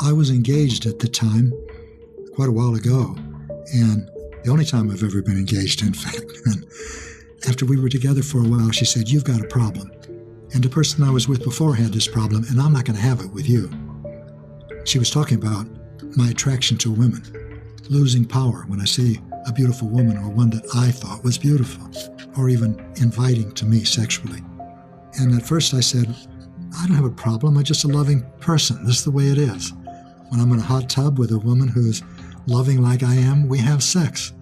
I was engaged at the time, quite a while ago, and the only time I've ever been engaged, in fact. And after we were together for a while, she said, "You've got a problem. And the person I was with before had this problem, and I'm not going to have it with you." She was talking about my attraction to women, losing power when I see a beautiful woman or one that I thought was beautiful, or even inviting to me sexually. And at first I said, "I don't have a problem. I'm just a loving person. This is the way it is. When I'm in a hot tub with a woman who's loving like I am, we have sex.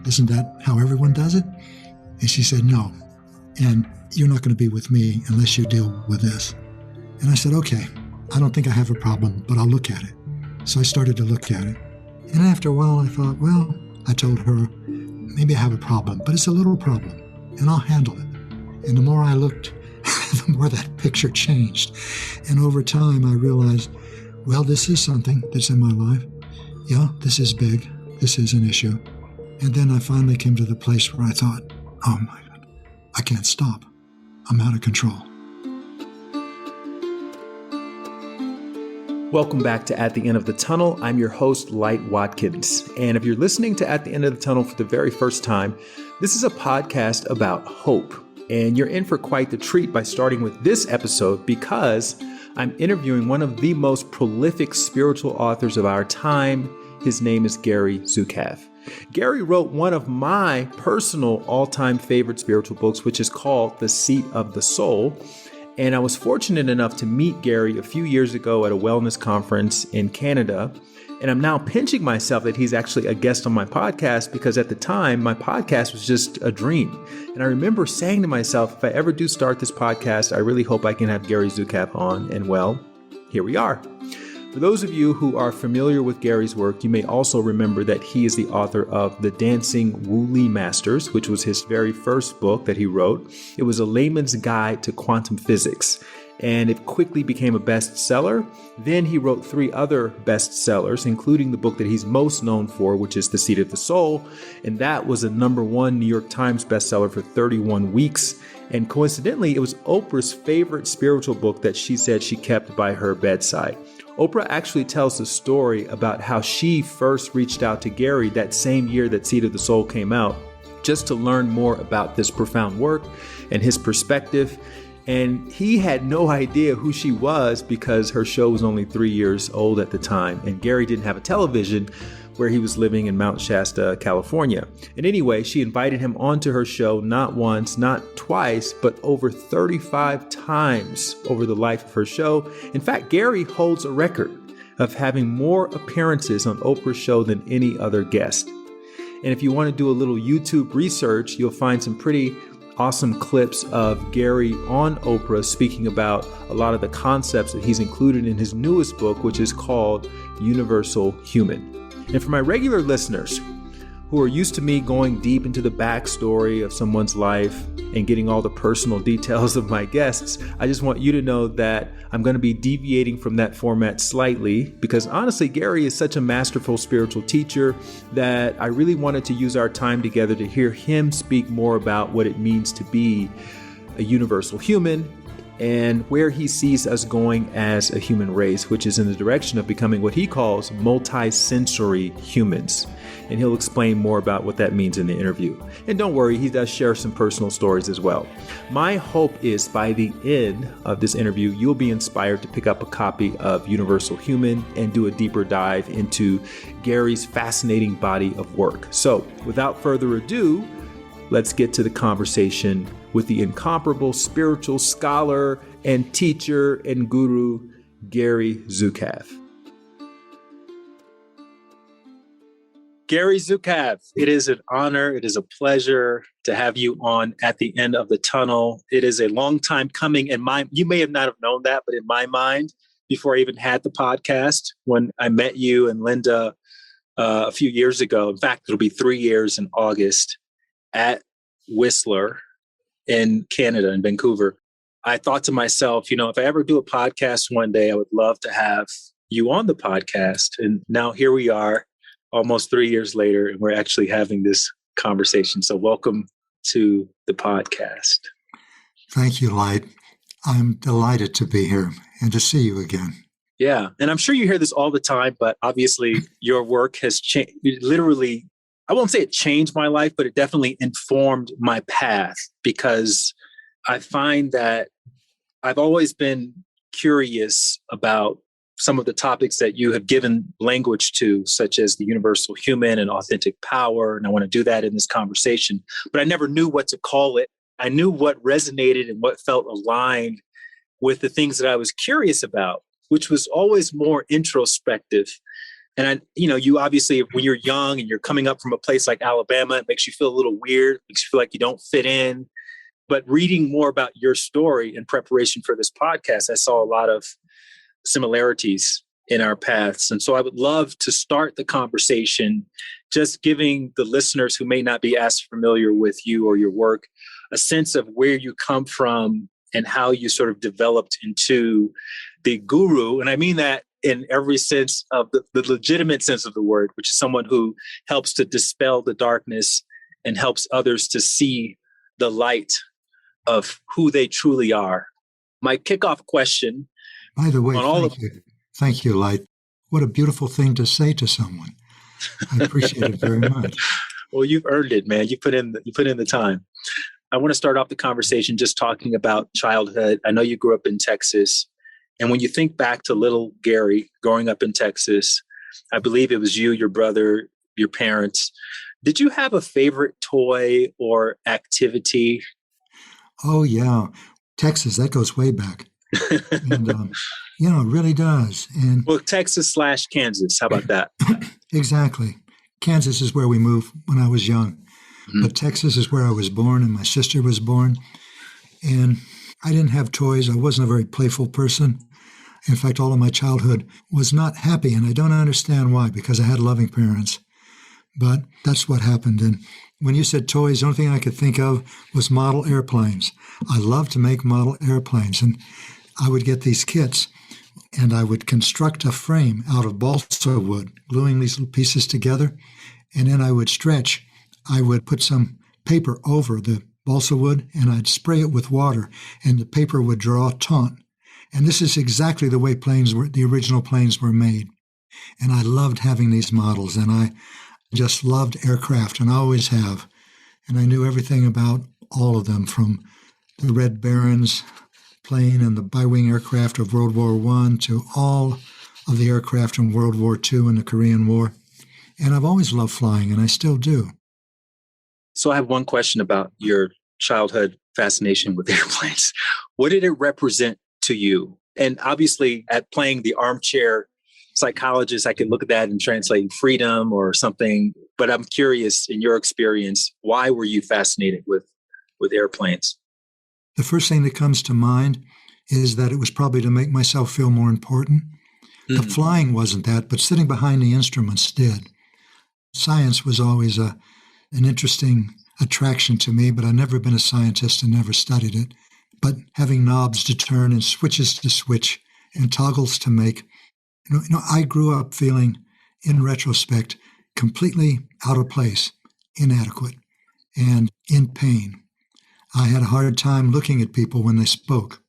Isn't that how everyone does it?" And she said, "No. And you're not going to be with me unless you deal with this." And I said, "Okay, I don't think I have a problem, but I'll look at it." So I started to look at it. And after a while, I thought, well, I told her, maybe I have a problem, but it's a little problem, and I'll handle it. And the more I looked, the more that picture changed. And over time, I realized, well, this is something that's in my life. Yeah, this is big. This is an issue. And then I finally came to the place where I thought, oh my God, I can't stop. I'm out of control. Welcome back to At the End of the Tunnel. I'm your host, Light Watkins. And if you're listening to At the End of the Tunnel for the very first time, this is a podcast about hope. And you're in for quite the treat by starting with this episode because I'm interviewing one of the most prolific spiritual authors of our time. His name is Gary Zukav. Gary wrote one of my personal all-time favorite spiritual books, which is called The Seat of the Soul. And I was fortunate enough to meet Gary a few years ago at a wellness conference in Canada. And I'm now pinching myself that he's actually a guest on my podcast because at the time, my podcast was just a dream. And I remember saying to myself, if I ever do start this podcast, I really hope I can have Gary Zukav on. And well, here we are. For those of you who are familiar with Gary's work, you may also remember that he is the author of The Dancing Wooly Masters, which was his very first book that he wrote. It was a layman's guide to quantum physics, and it quickly became a bestseller. Then he wrote 3 other bestsellers, including the book that he's most known for, which is The Seat of the Soul, and that was a #1 New York Times bestseller for 31 weeks. And coincidentally, it was Oprah's favorite spiritual book that she said she kept by her bedside. Oprah actually tells the story about how she first reached out to Gary that same year that Seat of the Soul came out, just to learn more about this profound work and his perspective. And he had no idea who she was because her show was only 3 years old at the time. And Gary didn't have a television where he was living in Mount Shasta, California. And anyway, she invited him onto her show not once, not twice, but over 35 times over the life of her show. In fact, Gary holds a record of having more appearances on Oprah's show than any other guest. And if you want to do a little YouTube research, you'll find some pretty awesome clips of Gary on Oprah speaking about a lot of the concepts that he's included in his newest book, which is called Universal Human. And for my regular listeners who are used to me going deep into the backstory of someone's life and getting all the personal details of my guests, I just want you to know that I'm going to be deviating from that format slightly because honestly, Gary is such a masterful spiritual teacher that I really wanted to use our time together to hear him speak more about what it means to be a universal human and where he sees us going as a human race, which is in the direction of becoming what he calls multi-sensory humans. And he'll explain more about what that means in the interview. And don't worry, he does share some personal stories as well. My hope is by the end of this interview, you'll be inspired to pick up a copy of Universal Human and do a deeper dive into Gary's fascinating body of work. So without further ado, let's get to the conversation with the incomparable spiritual scholar and teacher and guru, Gary Zukav. Gary Zukav, it is an honor, it is a pleasure to have you on At the End of the Tunnel. It is a long time coming, and you may have not have known that, but in my mind, before I even had the podcast, when I met you and Linda a few years ago, in fact, it'll be 3 years in August at Whistler in Canada, in Vancouver, I thought to myself, if I ever do a podcast one day, I would love to have you on the podcast. And now here we are, almost 3 years later, and we're actually having this conversation. So welcome to the podcast. Thank you, Light. I'm delighted to be here and to see you again. Yeah. And I'm sure you hear this all the time, but obviously your work has changed. Literally, I won't say it changed my life, but it definitely informed my path, because I find that I've always been curious about some of the topics that you have given language to, such as the universal human and authentic power. And I want to do that in this conversation, but I never knew what to call it. I knew what resonated and what felt aligned with the things that I was curious about, which was always more introspective. And you obviously, when you're young and you're coming up from a place like Alabama, it makes you feel a little weird, makes you feel like you don't fit in. But reading more about your story in preparation for this podcast, I saw a lot of similarities in our paths. And so I would love to start the conversation just giving the listeners who may not be as familiar with you or your work a sense of where you come from and how you sort of developed into the guru. And I mean that in every sense of the legitimate sense of the word, which is someone who helps to dispel the darkness and helps others to see the light of who they truly are. My kickoff question. By the way, thank you, Light. What a beautiful thing to say to someone. I appreciate it very much. Well, you've earned it, man. You put in the time. I want to start off the conversation just talking about childhood. I know you grew up in Texas. And when you think back to little Gary growing up in Texas, I believe it was you, your brother, your parents. Did you have a favorite toy or activity? Oh, yeah. Texas, that goes way back. And, it really does. And well, Texas/Kansas. How about that? Exactly. Kansas is where we moved when I was young. Mm-hmm. But Texas is where I was born and my sister was born. And I didn't have toys. I wasn't a very playful person. In fact, all of my childhood was not happy. And I don't understand why, because I had loving parents. But that's what happened. And when you said toys, the only thing I could think of was model airplanes. I loved to make model airplanes. And I would get these kits and I would construct a frame out of balsa wood, gluing these little pieces together. And then I would stretch. I would put some paper over the balsa wood and I'd spray it with water and the paper would draw taut. And this is exactly the way the original planes were made. And I loved having these models and I just loved aircraft and I always have. And I knew everything about all of them, from the Red Baron's plane and the bi-wing aircraft of World War I to all of the aircraft from World War II and the Korean War. And I've always loved flying and I still do. So I have one question about your childhood fascination with airplanes. What did it represent to you? And obviously at playing the armchair psychologist, I can look at that and translate freedom or something. But I'm curious, in your experience, why were you fascinated with airplanes? The first thing that comes to mind is that it was probably to make myself feel more important. Mm-hmm. The flying wasn't that, but sitting behind the instruments did. Science was always an interesting attraction to me, but I've never been a scientist and never studied it. But having knobs to turn and switches to switch and toggles to make, I grew up feeling, in retrospect, completely out of place, inadequate, and in pain. I had a hard time looking at people when they spoke.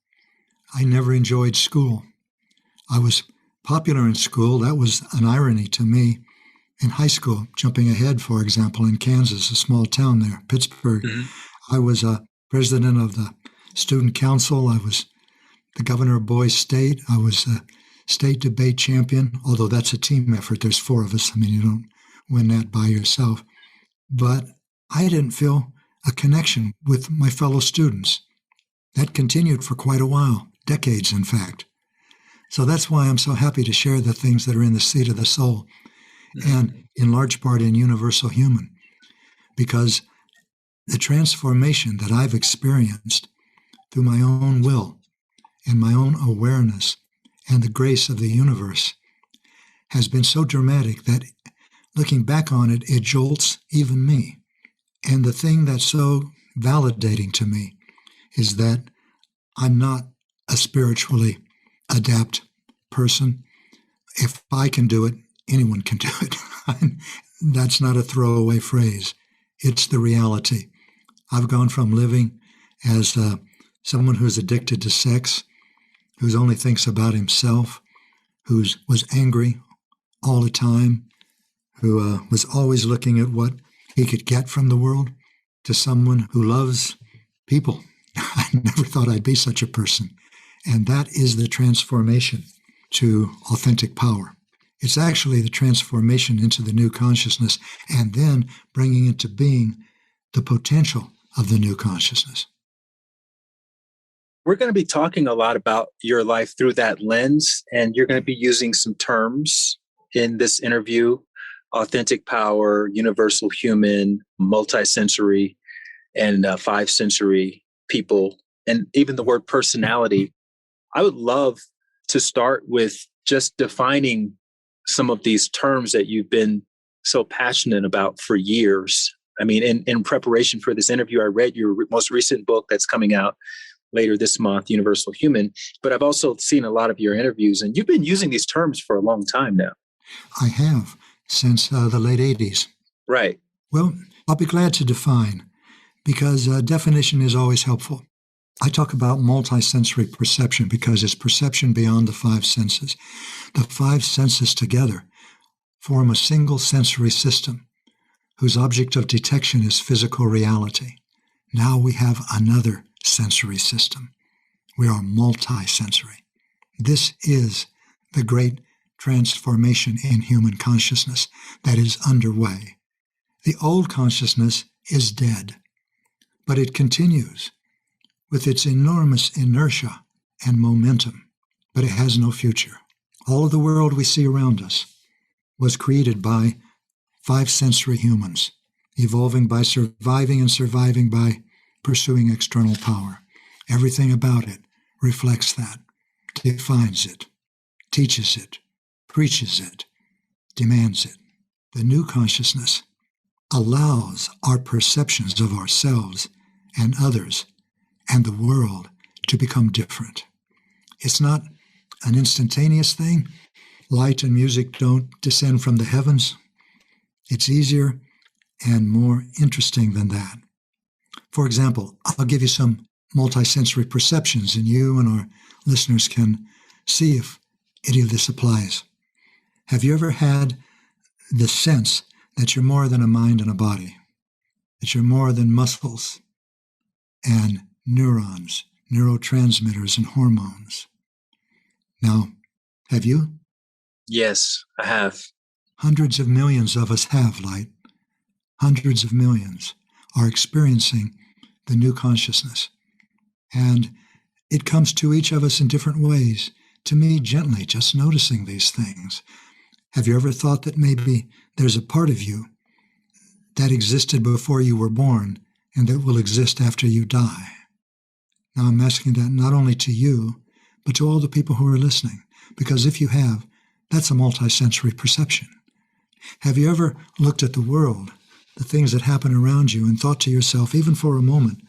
I never enjoyed school. I was popular in school. That was an irony to me. In high school, jumping ahead, for example, in Kansas, a small town there, Pittsburgh, mm-hmm. I was a president of the student council. I was the governor of Boys State. I was a state debate champion, although that's a team effort. There's 4 of us. I mean, you don't win that by yourself. But I didn't feel a connection with my fellow students. That continued for quite a while, decades, in fact. So that's why I'm so happy to share the things that are in the seat of the soul, and in large part in Universal Human, because the transformation that I've experienced through my own will and my own awareness and the grace of the universe has been so dramatic that looking back on it, it jolts even me. And the thing that's so validating to me is that I'm not a spiritually adept person. If I can do it, anyone can do it. That's not a throwaway phrase. It's the reality. I've gone from living as someone who's addicted to sex, who only thinks about himself, who was angry all the time, who was always looking at what he could get from the world, to someone who loves people. I never thought I'd be such a person. And that is the transformation to authentic power. It's actually the transformation into the new consciousness and then bringing into being the potential of the new consciousness. We're going to be talking a lot about your life through that lens, and you're going to be using some terms in this interview: authentic power, universal human, multisensory, and five-sensory people, and even the word personality. I would love to start with just defining some of these terms that you've been so passionate about for years. I mean, in preparation for this interview, I read your most recent book that's coming out later this month, Universal Human, but I've also seen a lot of your interviews, and you've been using these terms for a long time now. I have, since the late 80s. Right. Well, I'll be glad to define, because definition is always helpful. I talk about multisensory perception because it's perception beyond the five senses. The five senses together form a single sensory system whose object of detection is physical reality. Now we have another sensory system. We are multisensory. This is the great transformation in human consciousness that is underway. The old consciousness is dead, but it continues with its enormous inertia and momentum, but it has no future. All of the world we see around us was created by five-sensory humans, evolving by surviving and surviving by pursuing external power. Everything about it reflects that, defines it, teaches it, preaches it, demands it. The new consciousness allows our perceptions of ourselves and others and the world to become different. It's not an instantaneous thing. Light and music don't descend from the heavens. It's easier and more interesting than that. For example, I'll give you some multisensory perceptions, and you and our listeners can see if any of this applies. Have you ever had the sense that you're more than a mind and a body, that you're more than muscles and neurons, neurotransmitters, and hormones? Now, have you? Yes, I have. Hundreds of millions of us have, Light. Hundreds of millions are experiencing the new consciousness. And it comes to each of us in different ways. To me, gently, just noticing these things. Have you ever thought that maybe there's a part of you that existed before you were born and that will exist after you die? Now, I'm asking that not only to you, but to all the people who are listening, because if you have, that's a multisensory perception. Have you ever looked at the world, the things that happen around you, and thought to yourself, even for a moment,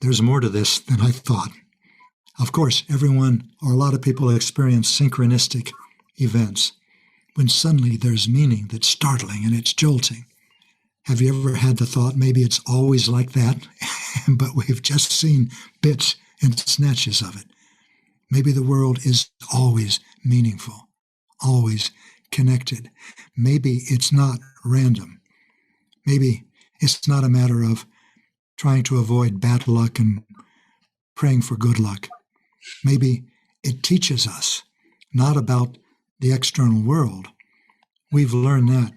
there's more to this than I thought? Of course, everyone or a lot of people experience synchronistic events when suddenly there's meaning that's startling and it's jolting. Have you ever had the thought, maybe it's always like that, but we've just seen bits and snatches of it? Maybe the world is always meaningful, always connected. Maybe it's not random. Maybe it's not a matter of trying to avoid bad luck and praying for good luck. Maybe it teaches us not about the external world. We've learned that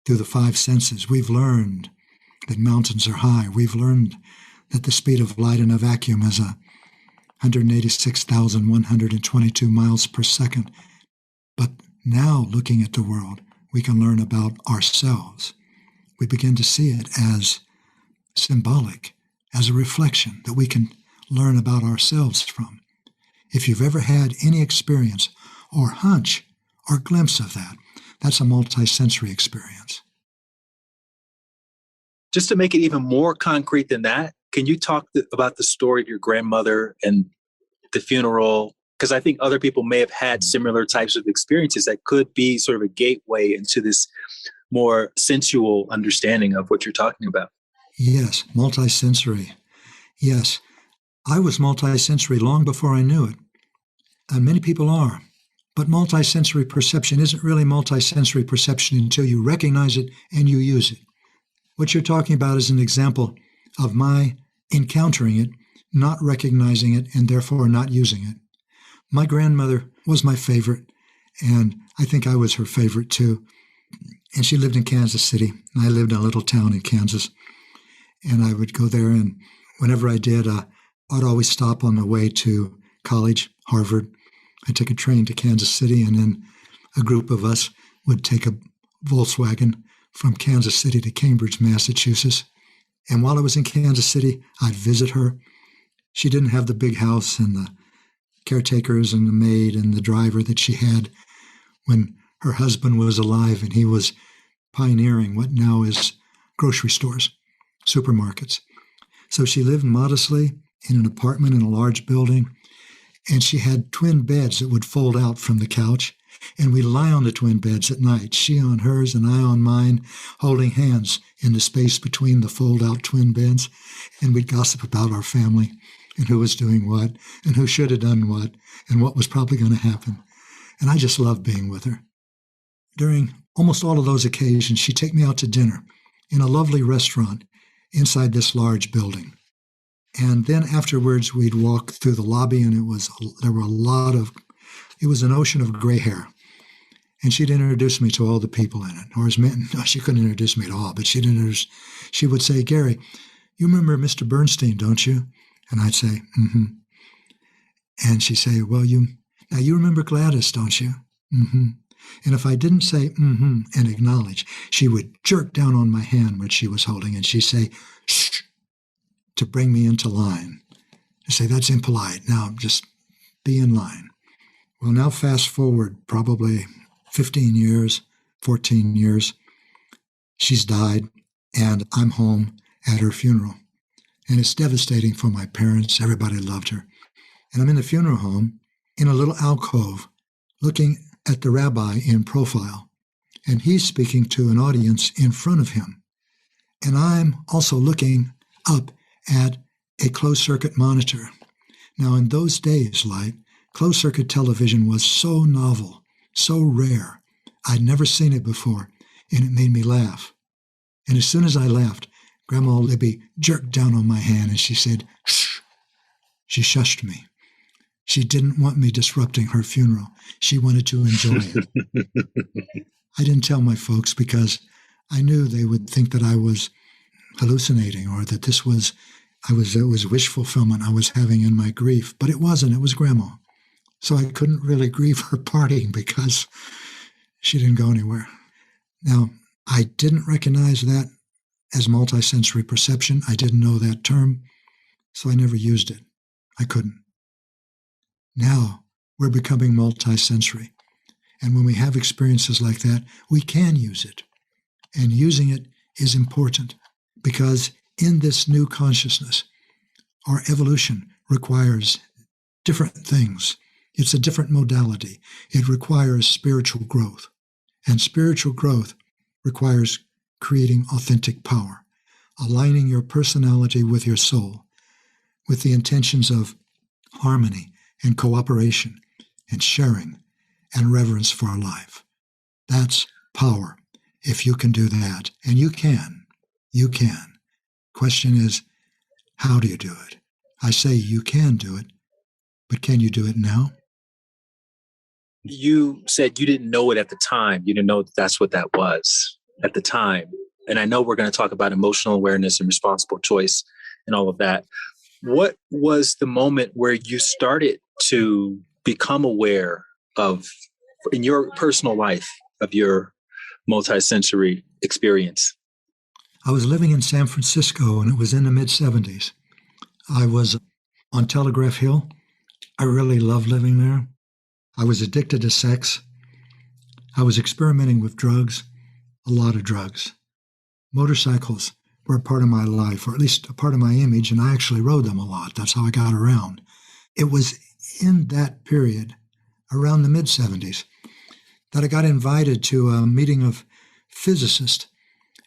through the five senses. We've learned that mountains are high. We've learned that the speed of light in a vacuum is 186,122 miles per second. But now, looking at the world, we can learn about ourselves. We begin to see it as symbolic, as a reflection that we can learn about ourselves from. If you've ever had any experience or hunch or glimpse of that, that's a multisensory experience. Just to make it even more concrete than that, can you talk about the story of your grandmother and the funeral? Because I think other people may have had similar types of experiences that could be sort of a gateway into this more sensual understanding of what you're talking about. Yes, multisensory. Yes, I was multisensory long before I knew it. And many people are. But multisensory perception isn't really multisensory perception until you recognize it and you use it. What you're talking about is an example of my encountering it, not recognizing it, and therefore not using it. My grandmother was my favorite, and I think I was her favorite too. And she lived in Kansas City, and I lived in a little town in Kansas. And I would go there, and whenever I did, I'd always stop on the way to college, Harvard. I'd take a train to Kansas City, and then a group of us would take a Volkswagen from Kansas City to Cambridge, Massachusetts. And while I was in Kansas City, I'd visit her. She didn't have the big house and the caretakers and the maid and the driver that she had when her husband was alive, and he was pioneering what now is grocery stores, supermarkets. So she lived modestly in an apartment in a large building, and she had twin beds that would fold out from the couch, and we'd lie on the twin beds at night, she on hers and I on mine, holding hands in the space between the fold-out twin beds, and we'd gossip about our family and who was doing what and who should have done what and what was probably going to happen. And I just loved being with her. During almost all of those occasions, she'd take me out to dinner in a lovely restaurant inside this large building. And then afterwards, we'd walk through the lobby, and it was an ocean of gray hair. And she'd introduce me to all the people in it. Or as men, no, she couldn't introduce me at all, but she would say, "Gary, you remember Mr. Bernstein, don't you?" And I'd say, "Mm-hmm." And she'd say, "Well, you remember Gladys, don't you?" "Mm-hmm." And if I didn't say "mm-hmm" and acknowledge, she would jerk down on my hand which she was holding, and she'd say, "Shh," to bring me into line. I say, "That's impolite. Now just be in line." Well, now fast forward probably 15 years, 14 years. She's died, and I'm home at her funeral. And it's devastating for my parents. Everybody loved her. And I'm in the funeral home in a little alcove looking at the rabbi in profile. And he's speaking to an audience in front of him. And I'm also looking up at a closed-circuit monitor. Now, in those days, closed-circuit television was so novel, so rare. I'd never seen it before, and it made me laugh. And as soon as I laughed, Grandma Libby jerked down on my hand, and she said, "Shh." She shushed me. She didn't want me disrupting her funeral. She wanted to enjoy it. I didn't tell my folks because I knew they would think that I was hallucinating, or that it was wish fulfillment I was having in my grief. But it wasn't. It was Grandma. So I couldn't really grieve her partying because she didn't go anywhere. Now, I didn't recognize that as multisensory perception. I didn't know that term, so I never used it. I couldn't. Now, we're becoming multisensory. And when we have experiences like that, we can use it. And using it is important because in this new consciousness, our evolution requires different things. It's a different modality. It requires spiritual growth. And spiritual growth requires creating authentic power, aligning your personality with your soul, with the intentions of harmony and cooperation and sharing and reverence for our life. That's power, if you can do that. And you can. You can. Question is, how do you do it? I say you can do it, but can you do it now? You said you didn't know it at the time. You didn't know that's what that was at the time. And I know we're going to talk about emotional awareness and responsible choice and all of that. What was the moment where you started to become aware of, in your personal life, of your multisensory experience? I was living in San Francisco, and it was in the mid-'70s. I was on Telegraph Hill. I really loved living there. I was addicted to sex. I was experimenting with drugs, a lot of drugs. Motorcycles were a part of my life, or at least a part of my image, and I actually rode them a lot. That's how I got around. It was in that period, around the mid-'70s, that I got invited to a meeting of physicists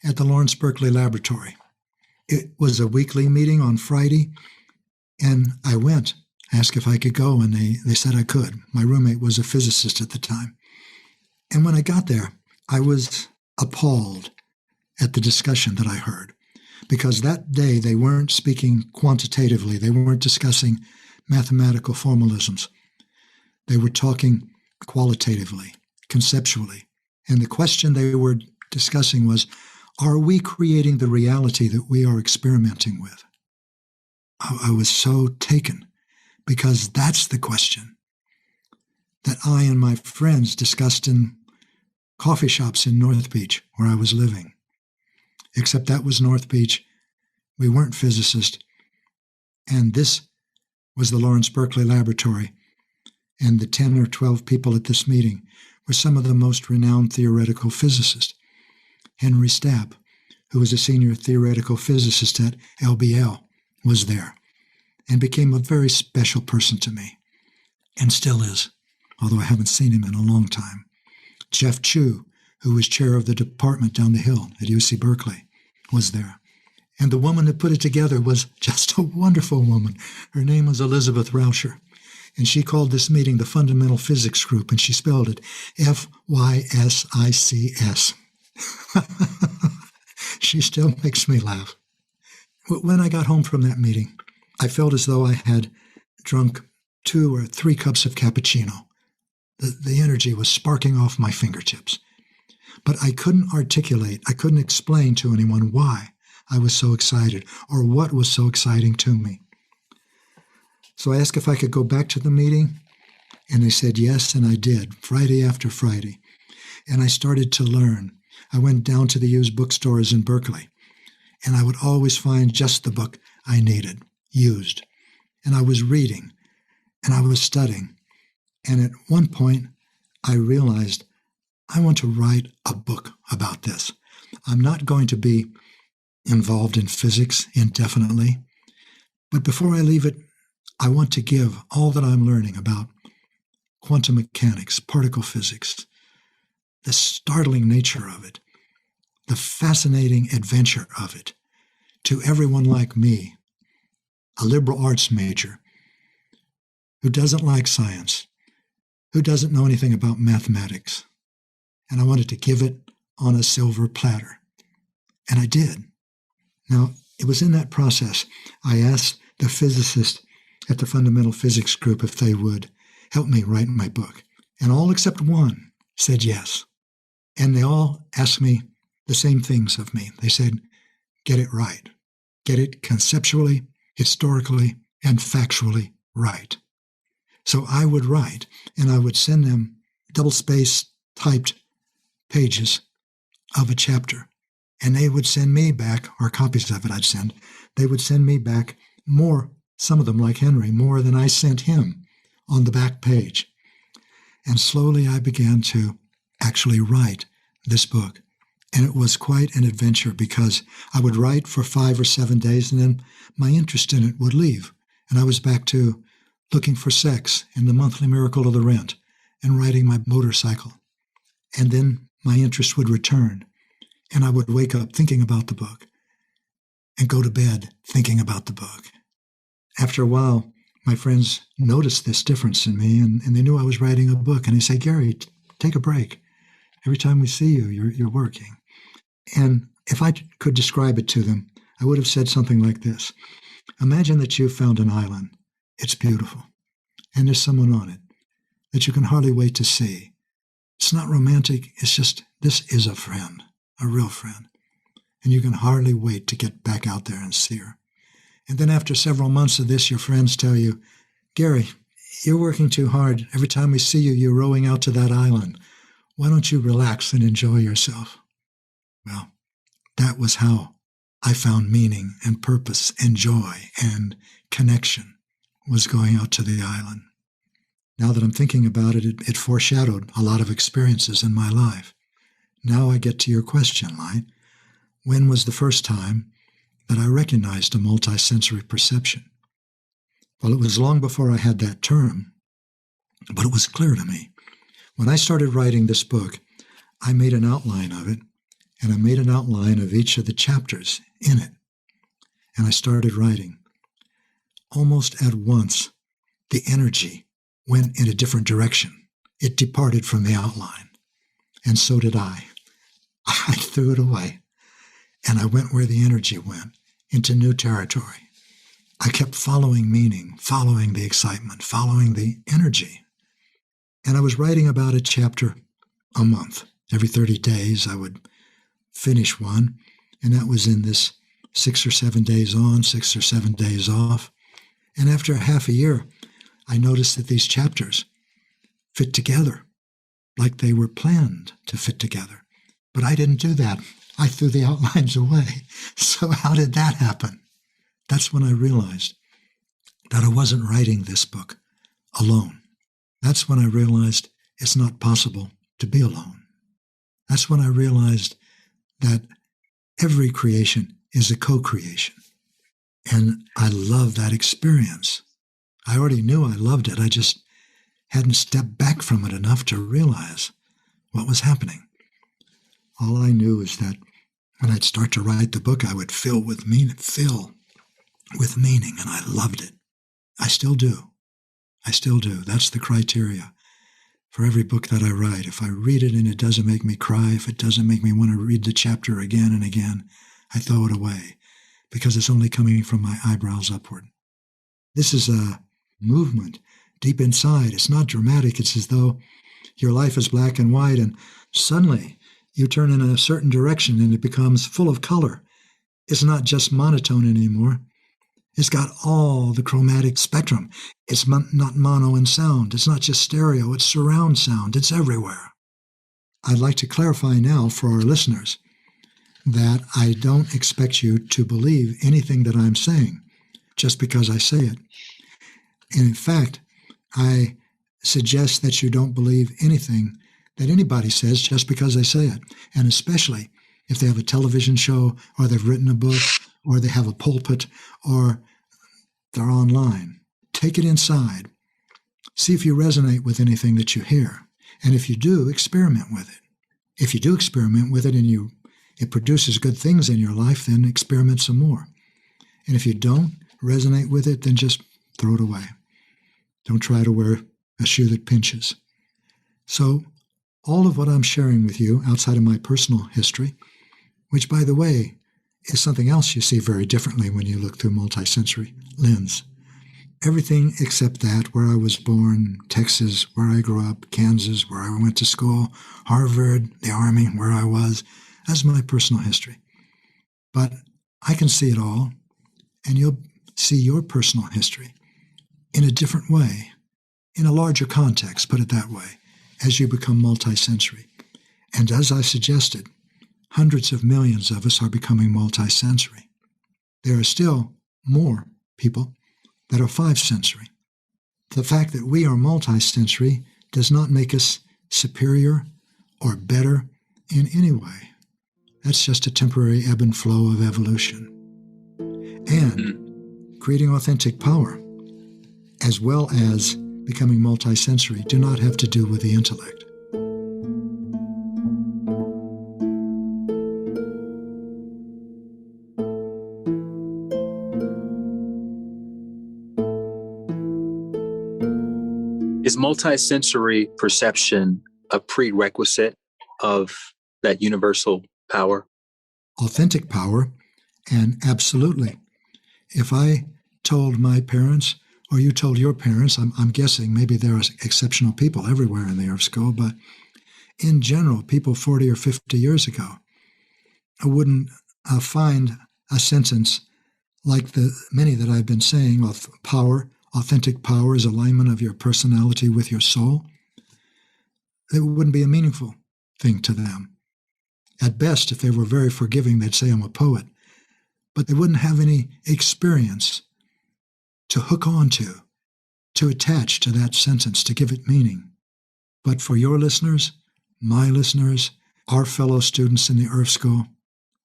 at the Lawrence Berkeley Laboratory. It was a weekly meeting on Friday, and I went, I asked if I could go, and they said I could. My roommate was a physicist at the time. And when I got there, I was appalled at the discussion that I heard, because that day they weren't speaking quantitatively. They weren't discussing mathematical formalisms. They were talking qualitatively, conceptually. And the question they were discussing was, are we creating the reality that we are experimenting with? I was so taken, because that's the question that I and my friends discussed in coffee shops in North Beach, where I was living. Except that was North Beach. We weren't physicists. And this was the Lawrence Berkeley Laboratory. And the 10 or 12 people at this meeting were some of the most renowned theoretical physicists. Henry Stapp, who was a senior theoretical physicist at LBL, was there and became a very special person to me, and still is, although I haven't seen him in a long time. Jeff Chu, who was chair of the department down the hill at UC Berkeley, was there. And the woman that put it together was just a wonderful woman. Her name was Elizabeth Rauscher. And she called this meeting the Fundamental Physics Group, and she spelled it F-Y-S-I-C-S. She still makes me laugh. When I got home from that meeting, I felt as though I had drunk 2 or 3 cups of cappuccino. The energy was sparking off my fingertips. But I couldn't articulate, I couldn't explain to anyone why I was so excited or what was so exciting to me. So I asked if I could go back to the meeting, and they said yes, and I did, Friday after Friday. And I started to learn. I went down to the used bookstores in Berkeley, and I would always find just the book I needed, used. And I was reading, and I was studying. And at one point, I realized I want to write a book about this. I'm not going to be involved in physics indefinitely, but before I leave it, I want to give all that I'm learning about quantum mechanics, particle physics, the startling nature of it, the fascinating adventure of it, to everyone like me, a liberal arts major, who doesn't like science, who doesn't know anything about mathematics. And I wanted to give it on a silver platter. And I did. Now, it was in that process I asked the physicist at the Fundamental Physics Group if they would help me write my book. And all except one said yes. And they all asked me the same things of me. They said, get it right. Get it conceptually, historically, and factually right. So I would write, and I would send them double-spaced typed pages of a chapter. And they would send me back, or copies of it I'd send, they would send me back more, some of them like Henry, more than I sent him on the back page. And slowly I began to actually write this book. And it was quite an adventure, because I would write for 5 or 7 days, and then my interest in it would leave. And I was back to looking for sex in The Monthly Miracle of the Rent and riding my motorcycle. And then my interest would return, and I would wake up thinking about the book and go to bed thinking about the book. After a while, my friends noticed this difference in me, and they knew I was writing a book. And they say, Gary, take a break. Every time we see you, you're working. And if I could describe it to them, I would have said something like this. Imagine that you found an island. It's beautiful. And there's someone on it that you can hardly wait to see. It's not romantic. It's just, this is a friend, a real friend. And you can hardly wait to get back out there and see her. And then after several months of this, your friends tell you, Gary, you're working too hard. Every time we see you, you're rowing out to that island. Why don't you relax and enjoy yourself? Well, that was how I found meaning and purpose and joy and connection, was going out to the island. Now that I'm thinking about it, it foreshadowed a lot of experiences in my life. Now I get to your question, Light. When was the first time that I recognized a multisensory perception? Well, it was long before I had that term, but it was clear to me. When I started writing this book, I made an outline of it, and I made an outline of each of the chapters in it. And I started writing. Almost at once, the energy went in a different direction. It departed from the outline. And so did I. I threw it away. And I went where the energy went, into new territory. I kept following meaning, following the excitement, following the energy. And I was writing about a chapter a month. Every 30 days I would finish one. And that was in this 6 or 7 days on, 6 or 7 days off. And after half a year, I noticed that these chapters fit together like they were planned to fit together. But I didn't do that. I threw the outlines away. So how did that happen? That's when I realized that I wasn't writing this book alone. That's when I realized it's not possible to be alone. That's when I realized that every creation is a co-creation. And I love that experience. I already knew I loved it. I just hadn't stepped back from it enough to realize what was happening. All I knew is that when I'd start to write the book, I would fill with meaning, and I loved it. I still do. That's the criteria for every book that I write. If I read it and it doesn't make me cry, if it doesn't make me want to read the chapter again and again, I throw it away because it's only coming from my eyebrows upward. This is a movement deep inside. It's not dramatic. It's as though your life is black and white and suddenly you turn in a certain direction and it becomes full of color. It's not just monotone anymore. It's got all the chromatic spectrum. It's not mono in sound. It's not just stereo. It's surround sound. It's everywhere. I'd like to clarify now for our listeners that I don't expect you to believe anything that I'm saying just because I say it. And in fact, I suggest that you don't believe anything that anybody says just because they say it, and especially if they have a television show or they've written a book or they have a pulpit or they're online. Take it inside. See if you resonate with anything that you hear. And if you do, experiment with it. If you do experiment with it and it produces good things in your life, then experiment some more. And if you don't resonate with it, then just throw it away. Don't try to wear a shoe that pinches. So all of what I'm sharing with you outside of my personal history, which, by the way, is something else you see very differently when you look through multisensory lens. Everything except that, where I was born, Texas, where I grew up, Kansas, where I went to school, Harvard, the Army, where I was, that's my personal history. But I can see it all, and you'll see your personal history in a different way, in a larger context, put it that way, as you become multisensory. And as I suggested, hundreds of millions of us are becoming multisensory. There are still more people that are five-sensory. The fact that we are multisensory does not make us superior or better in any way. That's just a temporary ebb and flow of evolution. And creating authentic power, as well as becoming multisensory, do not have to do with the intellect. Is multisensory perception a prerequisite of that universal power? Authentic power, and absolutely. If I told my parents, or you told your parents, I'm guessing maybe there are exceptional people everywhere in the Earth School, but in general, people 40 or 50 years ago wouldn't find a sentence like the many that I've been saying of power. Authentic power is alignment of your personality with your soul. It wouldn't be a meaningful thing to them. At best, if they were very forgiving, they'd say I'm a poet. But they wouldn't have any experience to hook on to attach to that sentence, to give it meaning. But for your listeners, my listeners, our fellow students in the Earth School,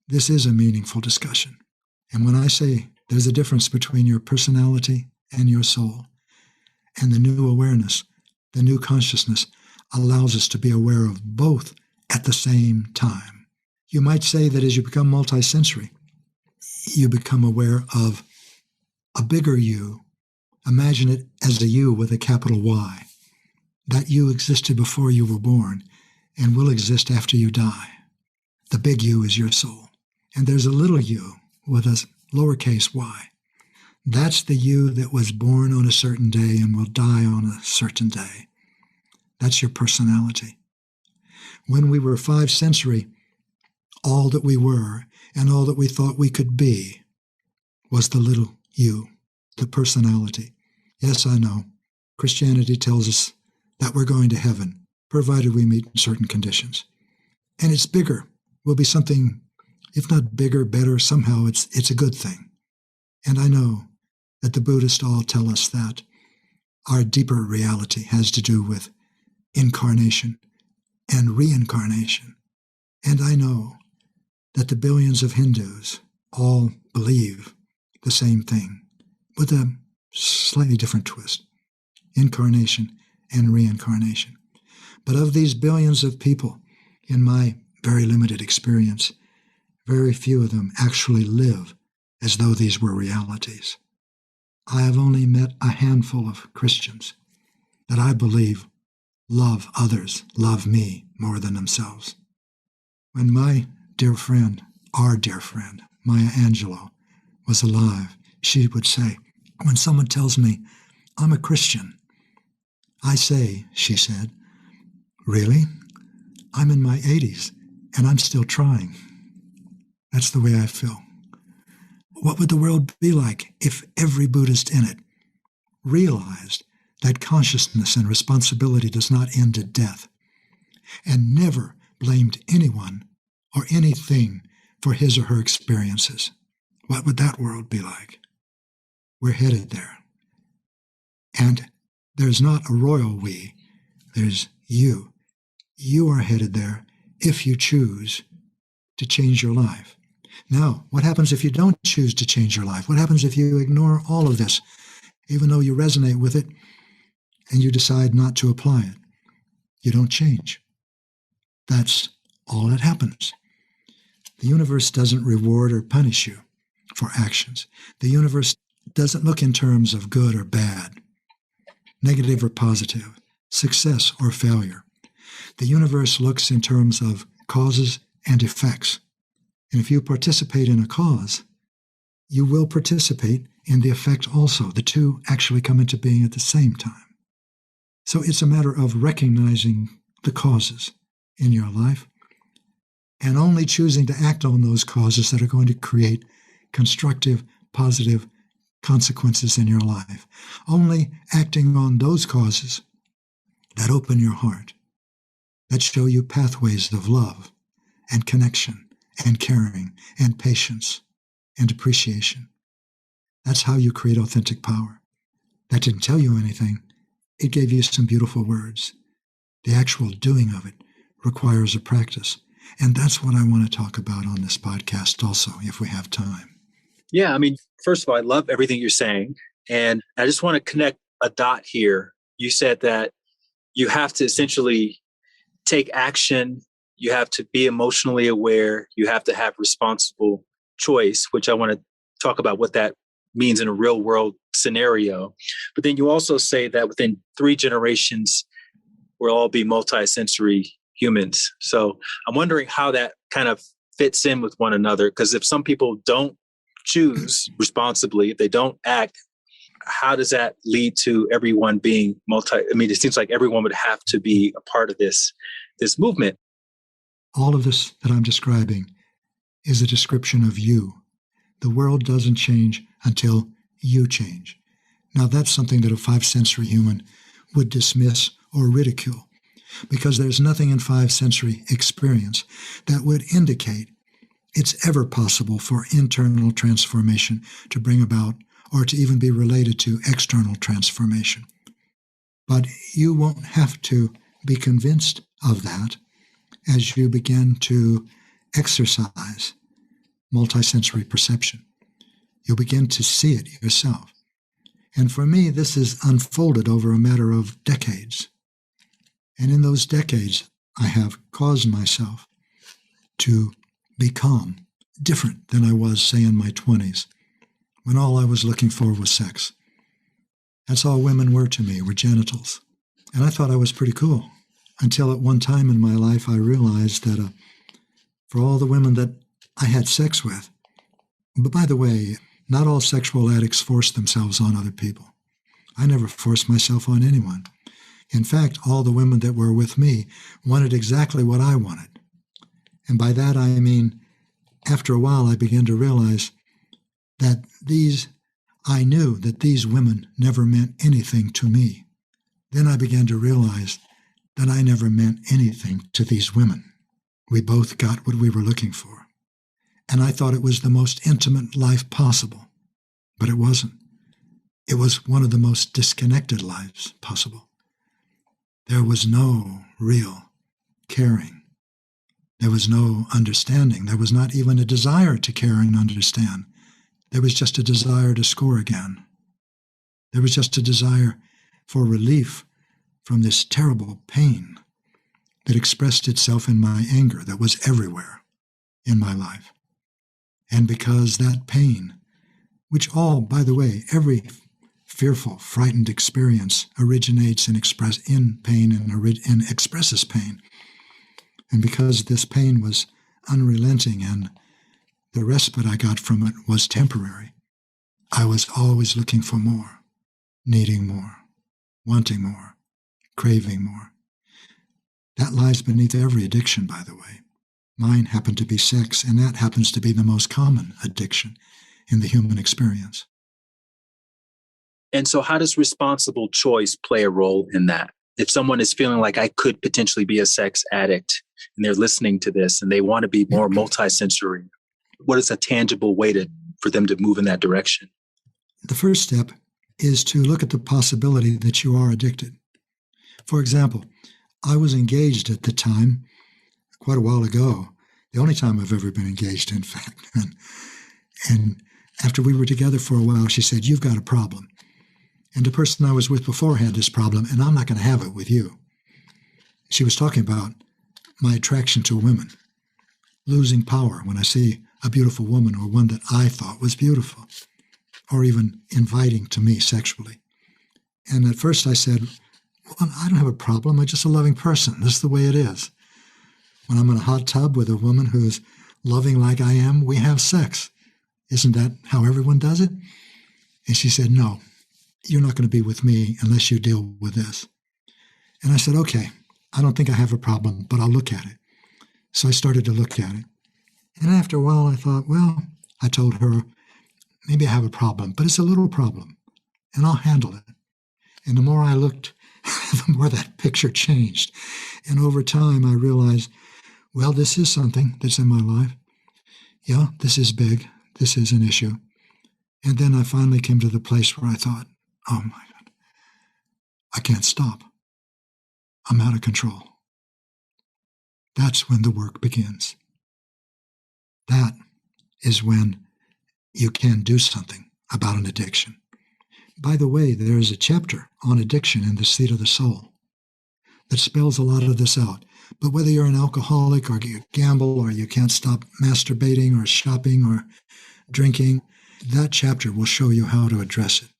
this is a meaningful discussion. And when I say there's a difference between your personality and your soul, and the new awareness, the new consciousness allows us to be aware of both at the same time. You might say that as you become multisensory, you become aware of a bigger you Imagine it as a you with a capital Y. That you existed before you were born and will exist after you die. The big you is your soul. And there's a little you with a lowercase y. That's the you that was born on a certain day and will die on a certain day. That's your personality. When we were 5 sensory, all that we were and all that we thought we could be was the little you, the personality. Yes, I know. Christianity tells us that we're going to heaven, provided we meet certain conditions. And it's bigger. Will be something, if not bigger, better, somehow it's a good thing. And I know that the Buddhists all tell us that our deeper reality has to do with incarnation and reincarnation. And I know that the billions of Hindus all believe the same thing, with a slightly different twist: incarnation and reincarnation. But of these billions of people, in my very limited experience, very few of them actually live as though these were realities. I have only met a handful of Christians that I believe love others, love me more than themselves. When my dear friend, our dear friend, Maya Angelou, was alive, she would say, when someone tells me I'm a Christian, I say, she said, really? I'm in my 80s and I'm still trying. That's the way I feel. What would the world be like if every Buddhist in it realized that consciousness and responsibility does not end at death, and never blamed anyone or anything for his or her experiences? What would that world be like? We're headed there. And there's not a royal we, there's you. You are headed there if you choose to change your life. Now, what happens if you don't choose to change your life? What happens if you ignore all of this, even though you resonate with it, and you decide not to apply it? You don't change. That's all that happens. The universe doesn't reward or punish you for actions. The universe doesn't look in terms of good or bad, negative or positive, success or failure. The universe looks in terms of causes and effects. And if you participate in a cause, you will participate in the effect also. The two actually come into being at the same time. So it's a matter of recognizing the causes in your life and only choosing to act on those causes that are going to create constructive, positive consequences in your life. Only acting on those causes that open your heart, that show you pathways of love and connection and caring and patience and appreciation. That's how you create authentic power. That didn't tell you anything. It gave you some beautiful words. The actual doing of it requires a practice. And that's what I want to talk about on this podcast also, if we have time. Yeah, I mean, first of all, I love everything you're saying. And I just want to connect a dot here. You said that you have to essentially take action. You have to be emotionally aware. You have to have responsible choice, which I want to talk about what that means in a real world scenario. But then you also say that within 3 generations, we'll all be multi-sensory humans. So I'm wondering how that kind of fits in with one another. Because if some people don't choose responsibly, if they don't act, how does that lead to everyone being it seems like everyone would have to be a part of this movement. All of this that I'm describing is a description of you. The world doesn't change until you change. Now, that's something that a 5-sensory human would dismiss or ridicule, because there's nothing in 5-sensory experience that would indicate it's ever possible for internal transformation to bring about or to even be related to external transformation. But you won't have to be convinced of that as you begin to exercise multisensory perception. You'll begin to see it yourself. And for me, this is unfolded over a matter of decades. And in those decades, I have caused myself to become different than I was, say, in my 20s, when all I was looking for was sex. That's all women were to me, were genitals. And I thought I was pretty cool until at one time in my life I realized that for all the women that I had sex with, but by the way, not all sexual addicts force themselves on other people. I never forced myself on anyone. In fact, all the women that were with me wanted exactly what I wanted. And by that I mean, after a while I began to realize that I knew that these women never meant anything to me. Then I began to realize that I never meant anything to these women. We both got what we were looking for. And I thought it was the most intimate life possible. But it wasn't. It was one of the most disconnected lives possible. There was no real caring. There was no understanding. There was not even a desire to care and understand. There was just a desire to score again. There was just a desire for relief from this terrible pain that expressed itself in my anger that was everywhere in my life. And because that pain, which all, by the way, every fearful, frightened experience originates in pain and expresses pain. And because this pain was unrelenting and the respite I got from it was temporary, I was always looking for more, needing more, wanting more, craving more. That lies beneath every addiction, by the way. Mine happened to be sex, and that happens to be the most common addiction in the human experience. And so how does responsible choice play a role in that? If someone is feeling like I could potentially be a sex addict and they're listening to this and they want to be more multisensory, what is a tangible way for them to move in that direction? The first step is to look at the possibility that you are addicted. For example, I was engaged at the time, quite a while ago, the only time I've ever been engaged, in fact. And after we were together for a while, she said, "You've got a problem. And the person I was with before had this problem, and I'm not going to have it with you." She was talking about my attraction to women, losing power when I see a beautiful woman or one that I thought was beautiful, or even inviting to me sexually. And at first I said, "Well, I don't have a problem. I'm just a loving person. This is the way it is. When I'm in a hot tub with a woman who's loving like I am, we have sex. Isn't that how everyone does it?" And she said, "No, you're not going to be with me unless you deal with this." And I said, "Okay, I don't think I have a problem, but I'll look at it." So I started to look at it. And after a while, I thought, well, I told her, maybe I have a problem, but it's a little problem, and I'll handle it. And the more I looked, the more that picture changed. And over time, I realized, well, this is something that's in my life. Yeah, this is big. This is an issue. And then I finally came to the place where I thought, oh my God, I can't stop. I'm out of control. That's when the work begins. That is when you can do something about an addiction. By the way, there is a chapter on addiction in The Seat of the Soul that spells a lot of this out. But whether you're an alcoholic or you gamble or you can't stop masturbating or shopping or drinking, that chapter will show you how to address it.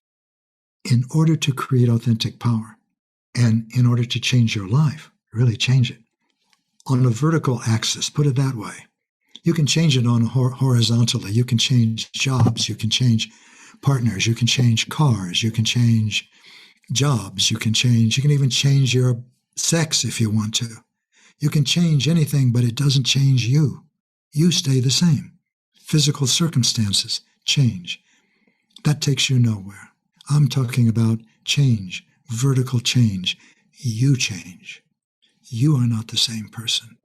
In order to create authentic power and in order to change your life, really change it, on a vertical axis, put it that way, you can change it on horizontally. You can change jobs. You can change partners. You can change cars. You can change jobs. You can even change your sex if you want to. You can change anything, but it doesn't change you. You stay the same. Physical circumstances change. That takes you nowhere. I'm talking about change, vertical change. You change. You are not the same person.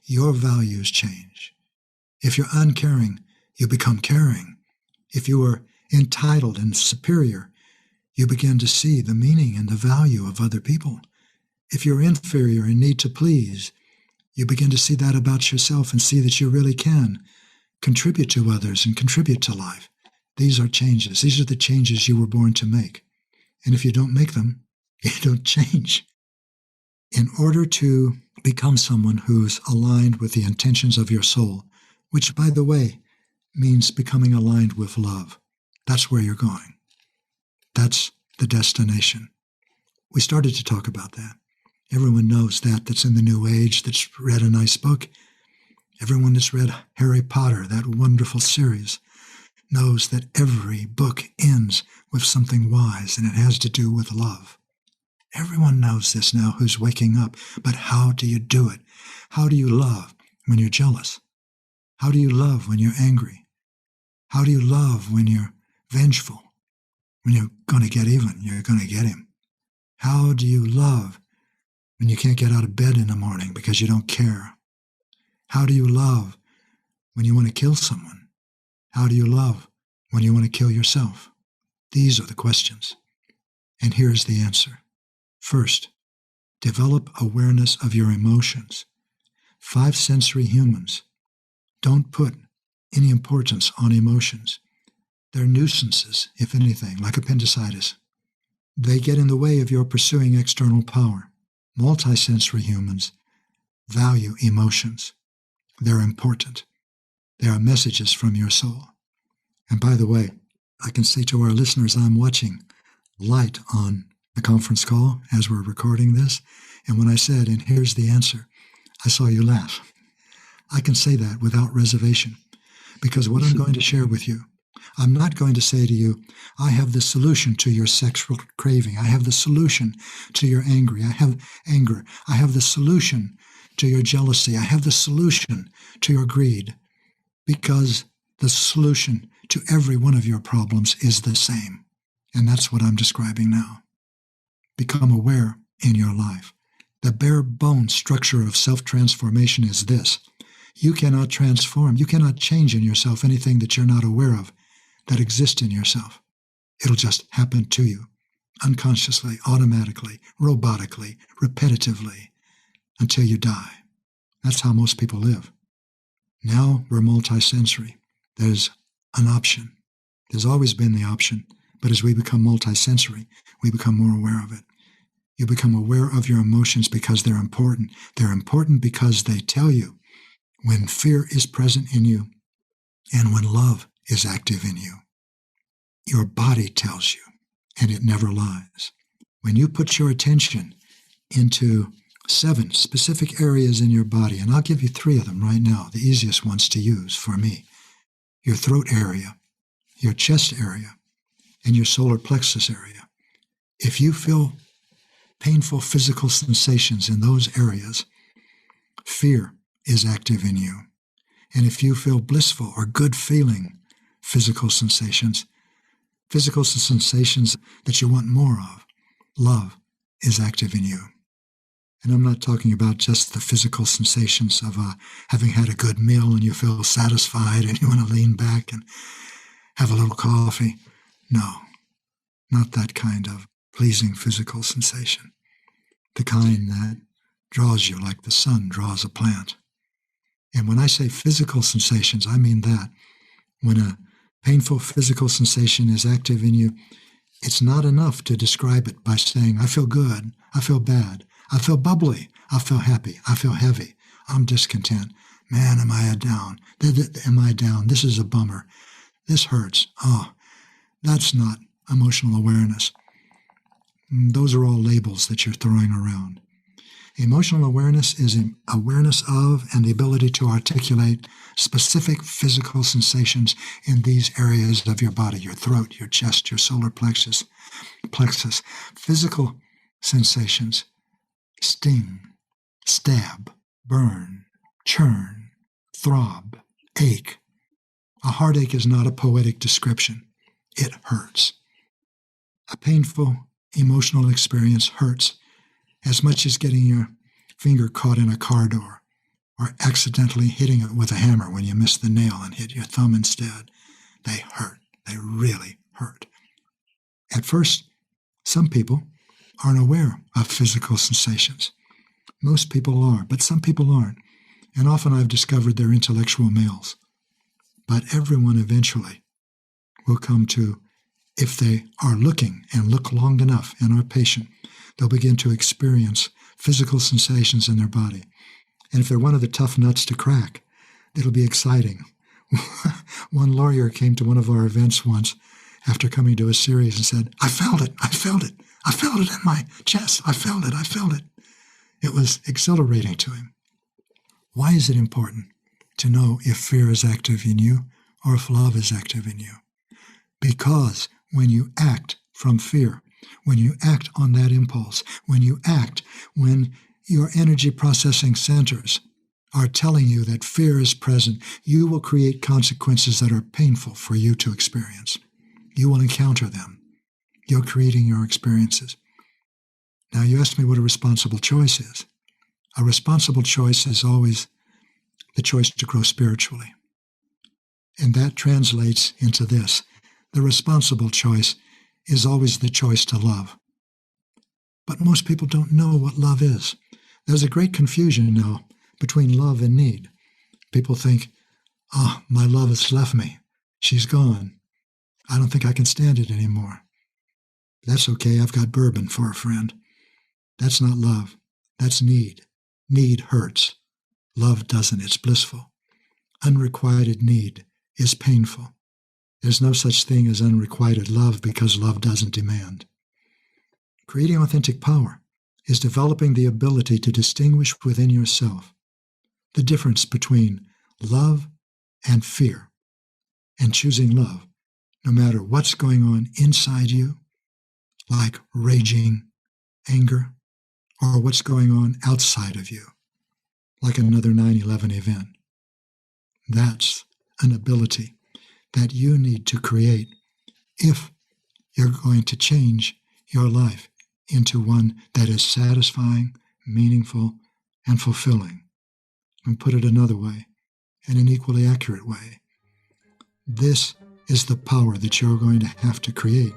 Your values change. If you're uncaring, you become caring. If you are entitled and superior, you begin to see the meaning and the value of other people. If you're inferior and need to please, you begin to see that about yourself and see that you really can contribute to others and contribute to life. These are changes. These are the changes you were born to make. And if you don't make them, you don't change. In order to become someone who's aligned with the intentions of your soul, which, by the way, means becoming aligned with love, that's where you're going. That's the destination. We started to talk about that. Everyone knows that that's in the New Age, that's read a nice book. Everyone that's read Harry Potter, that wonderful series, knows that every book ends with something wise, and it has to do with love. Everyone knows this now who's waking up, but how do you do it? How do you love when you're jealous? How do you love when you're angry? How do you love when you're vengeful? When you're going to get even, you're going to get him. How do you love when you can't get out of bed in the morning because you don't care? How do you love when you want to kill someone? How do you love when you want to kill yourself? These are the questions. And here's the answer. First, develop awareness of your emotions. 5 sensory humans don't put any importance on emotions. They're nuisances, if anything, like appendicitis. They get in the way of your pursuing external power. Multisensory humans value emotions. They're important. They are messages from your soul. And by the way, I can say to our listeners, I'm watching light on the conference call as we're recording this. And when I said, and here's the answer, I saw you laugh. I can say that without reservation, because what I'm going to share with you, I'm not going to say to you, I have the solution to your sexual craving. I have the solution to your anger. I have the solution to your jealousy. I have the solution to your greed, because the solution to every one of your problems is the same. And that's what I'm describing now. Become aware in your life. The bare bone structure of self-transformation is this. You cannot transform, you cannot change in yourself anything that you're not aware of that exists in yourself. It'll just happen to you, unconsciously, automatically, robotically, repetitively, until you die. That's how most people live. Now we're multisensory. There's an option. There's always been the option, but as we become multisensory, we become more aware of it. You become aware of your emotions because they're important. They're important because they tell you when fear is present in you and when love is active in you. Your body tells you, and it never lies. When you put your attention into 7 specific areas in your body, and I'll give you 3 of them right now, the easiest ones to use for me. Your throat area, your chest area, and your solar plexus area. If you feel painful physical sensations in those areas, fear is active in you. And if you feel blissful or good feeling physical sensations that you want more of, love is active in you. And I'm not talking about just the physical sensations of having had a good meal and you feel satisfied and you want to lean back and have a little coffee. No, not that kind of pleasing physical sensation. The kind that draws you like the sun draws a plant. And when I say physical sensations, I mean that. When a painful physical sensation is active in you, it's not enough to describe it by saying, I feel good, I feel bad, I feel bubbly, I feel happy, I feel heavy, I'm discontent. Man, am I down? Am I down? This is a bummer. This hurts. Oh, that's not emotional awareness. Those are all labels that you're throwing around. Emotional awareness is an awareness of and the ability to articulate specific physical sensations in these areas of your body, your throat, your chest, your solar plexus. Physical sensations: sting, stab, burn, churn, throb, ache. A heartache is not a poetic description. It hurts. A painful emotional experience hurts as much as getting your finger caught in a car door or accidentally hitting it with a hammer when you miss the nail and hit your thumb instead. They hurt. They really hurt. At first, some people aren't aware of physical sensations. Most people are, but some people aren't. And often I've discovered they're intellectual males. But everyone eventually will come to, if they are looking and look long enough and are patient, they'll begin to experience physical sensations in their body. And if they're one of the tough nuts to crack, it'll be exciting. One lawyer came to one of our events once after coming to a series and said, I felt it, I felt it, I felt it in my chest, I felt it, I felt it. It was exhilarating to him. Why is it important to know if fear is active in you or if love is active in you? Because when you act from fear, when you act on that impulse, when your energy processing centers are telling you that fear is present, you will create consequences that are painful for you to experience. You will encounter them. You're creating your experiences. Now, you asked me what a responsible choice is. A responsible choice is always the choice to grow spiritually. And that translates into this. The responsible choice is always the choice to love. But most people don't know what love is. There's a great confusion now between love and need. People think, my love has left me. She's gone. I don't think I can stand it anymore. That's okay, I've got bourbon for a friend. That's not love. That's need. Need hurts. Love doesn't. It's blissful. Unrequited need is painful. There's no such thing as unrequited love because love doesn't demand. Creating authentic power is developing the ability to distinguish within yourself the difference between love and fear, and choosing love no matter what's going on inside you, like raging anger, or what's going on outside of you, like another 9/11 event. That's an ability that you need to create if you're going to change your life into one that is satisfying, meaningful, and fulfilling. And put it another way, in an equally accurate way, this is the power that you're going to have to create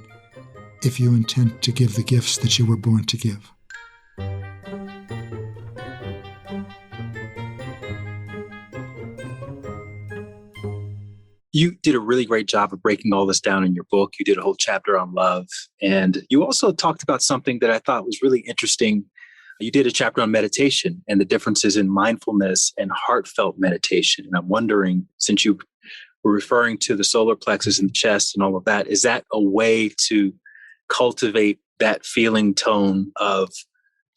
if you intend to give the gifts that you were born to give. You did a really great job of breaking all this down in your book. You did a whole chapter on love. And you also talked about something that I thought was really interesting. You did a chapter on meditation and the differences in mindfulness and heartfelt meditation. And I'm wondering, since you were referring to the solar plexus and the chest and all of that, is that a way to cultivate that feeling tone of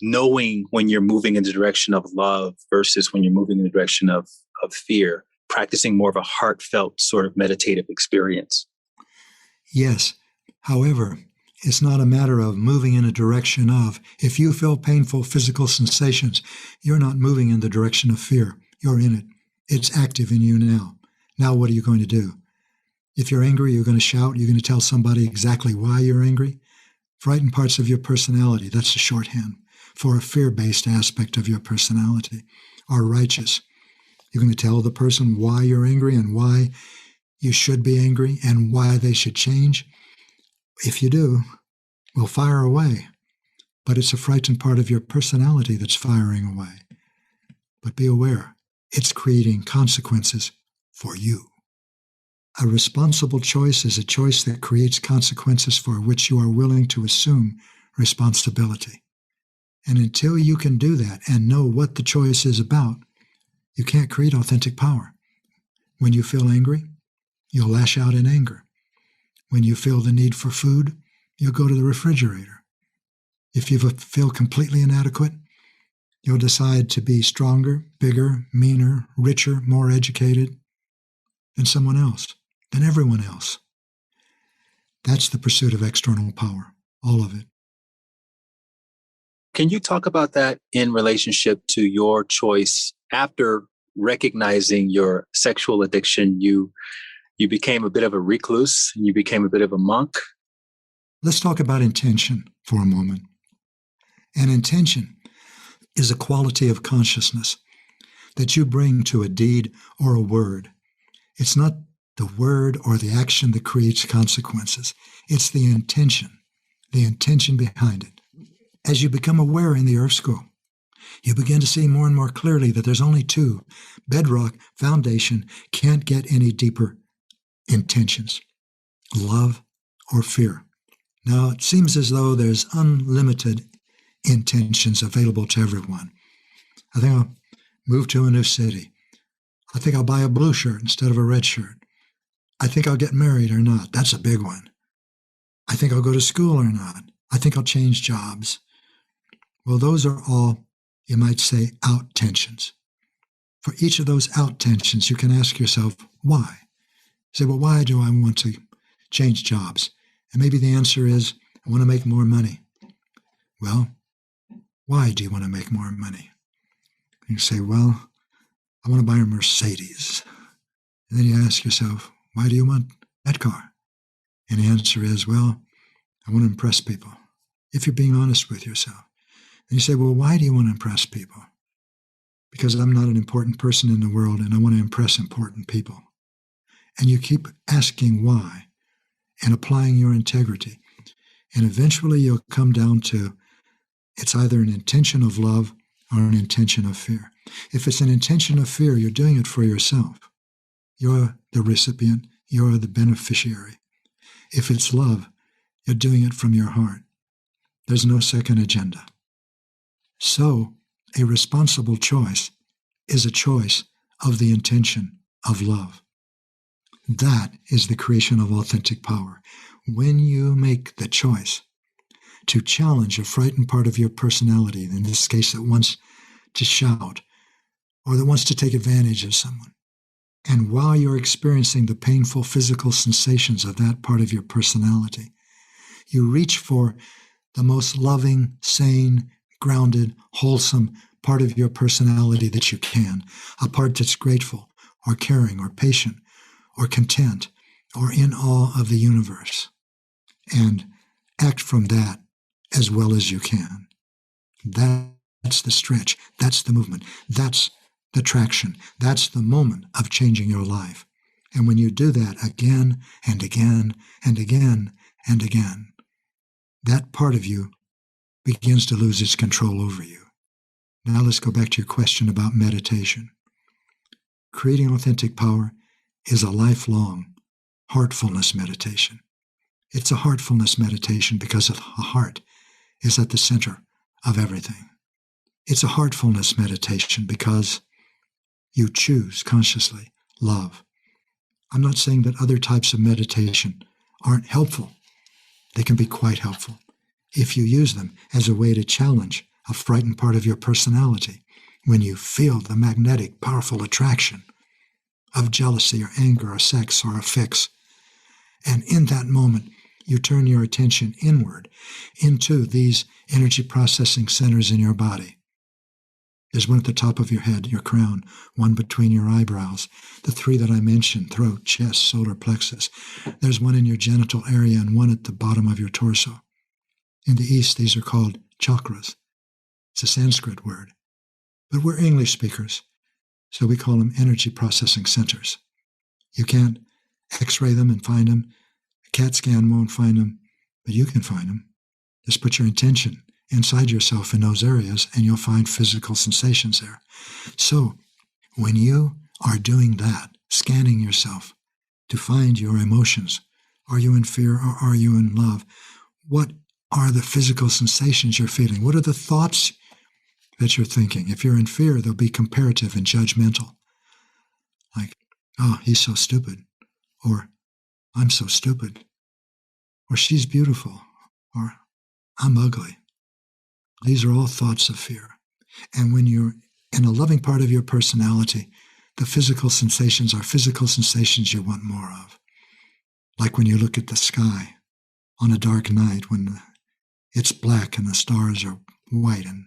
knowing when you're moving in the direction of love versus when you're moving in the direction of fear? Practicing more of a heartfelt sort of meditative experience. Yes. However, it's not a matter of moving in a direction of. If you feel painful physical sensations, you're not moving in the direction of fear. You're in it. It's active in you now. Now what are you going to do? If you're angry, you're going to shout. You're going to tell somebody exactly why you're angry. Frightened parts of your personality, that's the shorthand for a fear-based aspect of your personality, are righteous. You're going to tell the person why you're angry and why you should be angry and why they should change. If you do, we'll fire away. But it's a frightened part of your personality that's firing away. But be aware, it's creating consequences for you. A responsible choice is a choice that creates consequences for which you are willing to assume responsibility. And until you can do that and know what the choice is about, you can't create authentic power. When you feel angry, you'll lash out in anger. When you feel the need for food, you'll go to the refrigerator. If you feel completely inadequate, you'll decide to be stronger, bigger, meaner, richer, more educated than someone else, than everyone else. That's the pursuit of external power, all of it. Can you talk about that in relationship to your choice after recognizing your sexual addiction? You became a bit of a recluse, and you became a bit of a monk. Let's talk about intention for a moment. An intention is a quality of consciousness that you bring to a deed or a word. It's not the word or the action that creates consequences. It's the intention behind it. As you become aware in the Earth School, you begin to see more and more clearly that there's only two. Bedrock, foundation, can't get any deeper intentions. Love or fear. Now, it seems as though there's unlimited intentions available to everyone. I think I'll move to a new city. I think I'll buy a blue shirt instead of a red shirt. I think I'll get married or not. That's a big one. I think I'll go to school or not. I think I'll change jobs. Well, those are all, you might say, out tensions. For each of those out tensions, you can ask yourself, why? You say, well, why do I want to change jobs? And maybe the answer is, I want to make more money. Well, why do you want to make more money? And you say, well, I want to buy a Mercedes. And then you ask yourself, why do you want that car? And the answer is, well, I want to impress people. If you're being honest with yourself. And you say, well, why do you want to impress people? Because I'm not an important person in the world and I want to impress important people. And you keep asking why and applying your integrity. And eventually you'll come down to, it's either an intention of love or an intention of fear. If it's an intention of fear, you're doing it for yourself. You're the recipient. You're the beneficiary. If it's love, you're doing it from your heart. There's no second agenda. So, a responsible choice is a choice of the intention of love. That is the creation of authentic power. When you make the choice to challenge a frightened part of your personality, in this case that wants to shout or that wants to take advantage of someone, and while you're experiencing the painful physical sensations of that part of your personality, you reach for the most loving, sane, grounded, wholesome part of your personality that you can, a part that's grateful or caring or patient or content or in awe of the universe, and act from that as well as you can. That's the stretch. That's the movement. That's the traction. That's the moment of changing your life. And when you do that again and again and again and again, that part of you begins to lose its control over you. Now let's go back to your question about meditation. Creating authentic power is a lifelong heartfulness meditation. It's a heartfulness meditation because the heart is at the center of everything. It's a heartfulness meditation because you choose consciously love. I'm not saying that other types of meditation aren't helpful. They can be quite helpful if you use them as a way to challenge a frightened part of your personality when you feel the magnetic, powerful attraction of jealousy or anger or sex or a fix. And in that moment, you turn your attention inward into these energy processing centers in your body. There's one at the top of your head, your crown, one between your eyebrows, the three that I mentioned, throat, chest, solar plexus. There's one in your genital area and one at the bottom of your torso. In the East, these are called chakras. It's a Sanskrit word. But we're English speakers, so we call them energy processing centers. You can't x-ray them and find them. A CAT scan won't find them, but you can find them. Just put your intention inside yourself in those areas and you'll find physical sensations there. So when you are doing that, scanning yourself to find your emotions, are you in fear or are you in love? What are the physical sensations you're feeling? What are the thoughts that you're thinking? If you're in fear, they'll be comparative and judgmental. Like, oh, he's so stupid. Or, I'm so stupid. Or, she's beautiful. Or, I'm ugly. These are all thoughts of fear. And when you're in a loving part of your personality, the physical sensations are physical sensations you want more of. Like when you look at the sky on a dark night when it's black and the stars are white and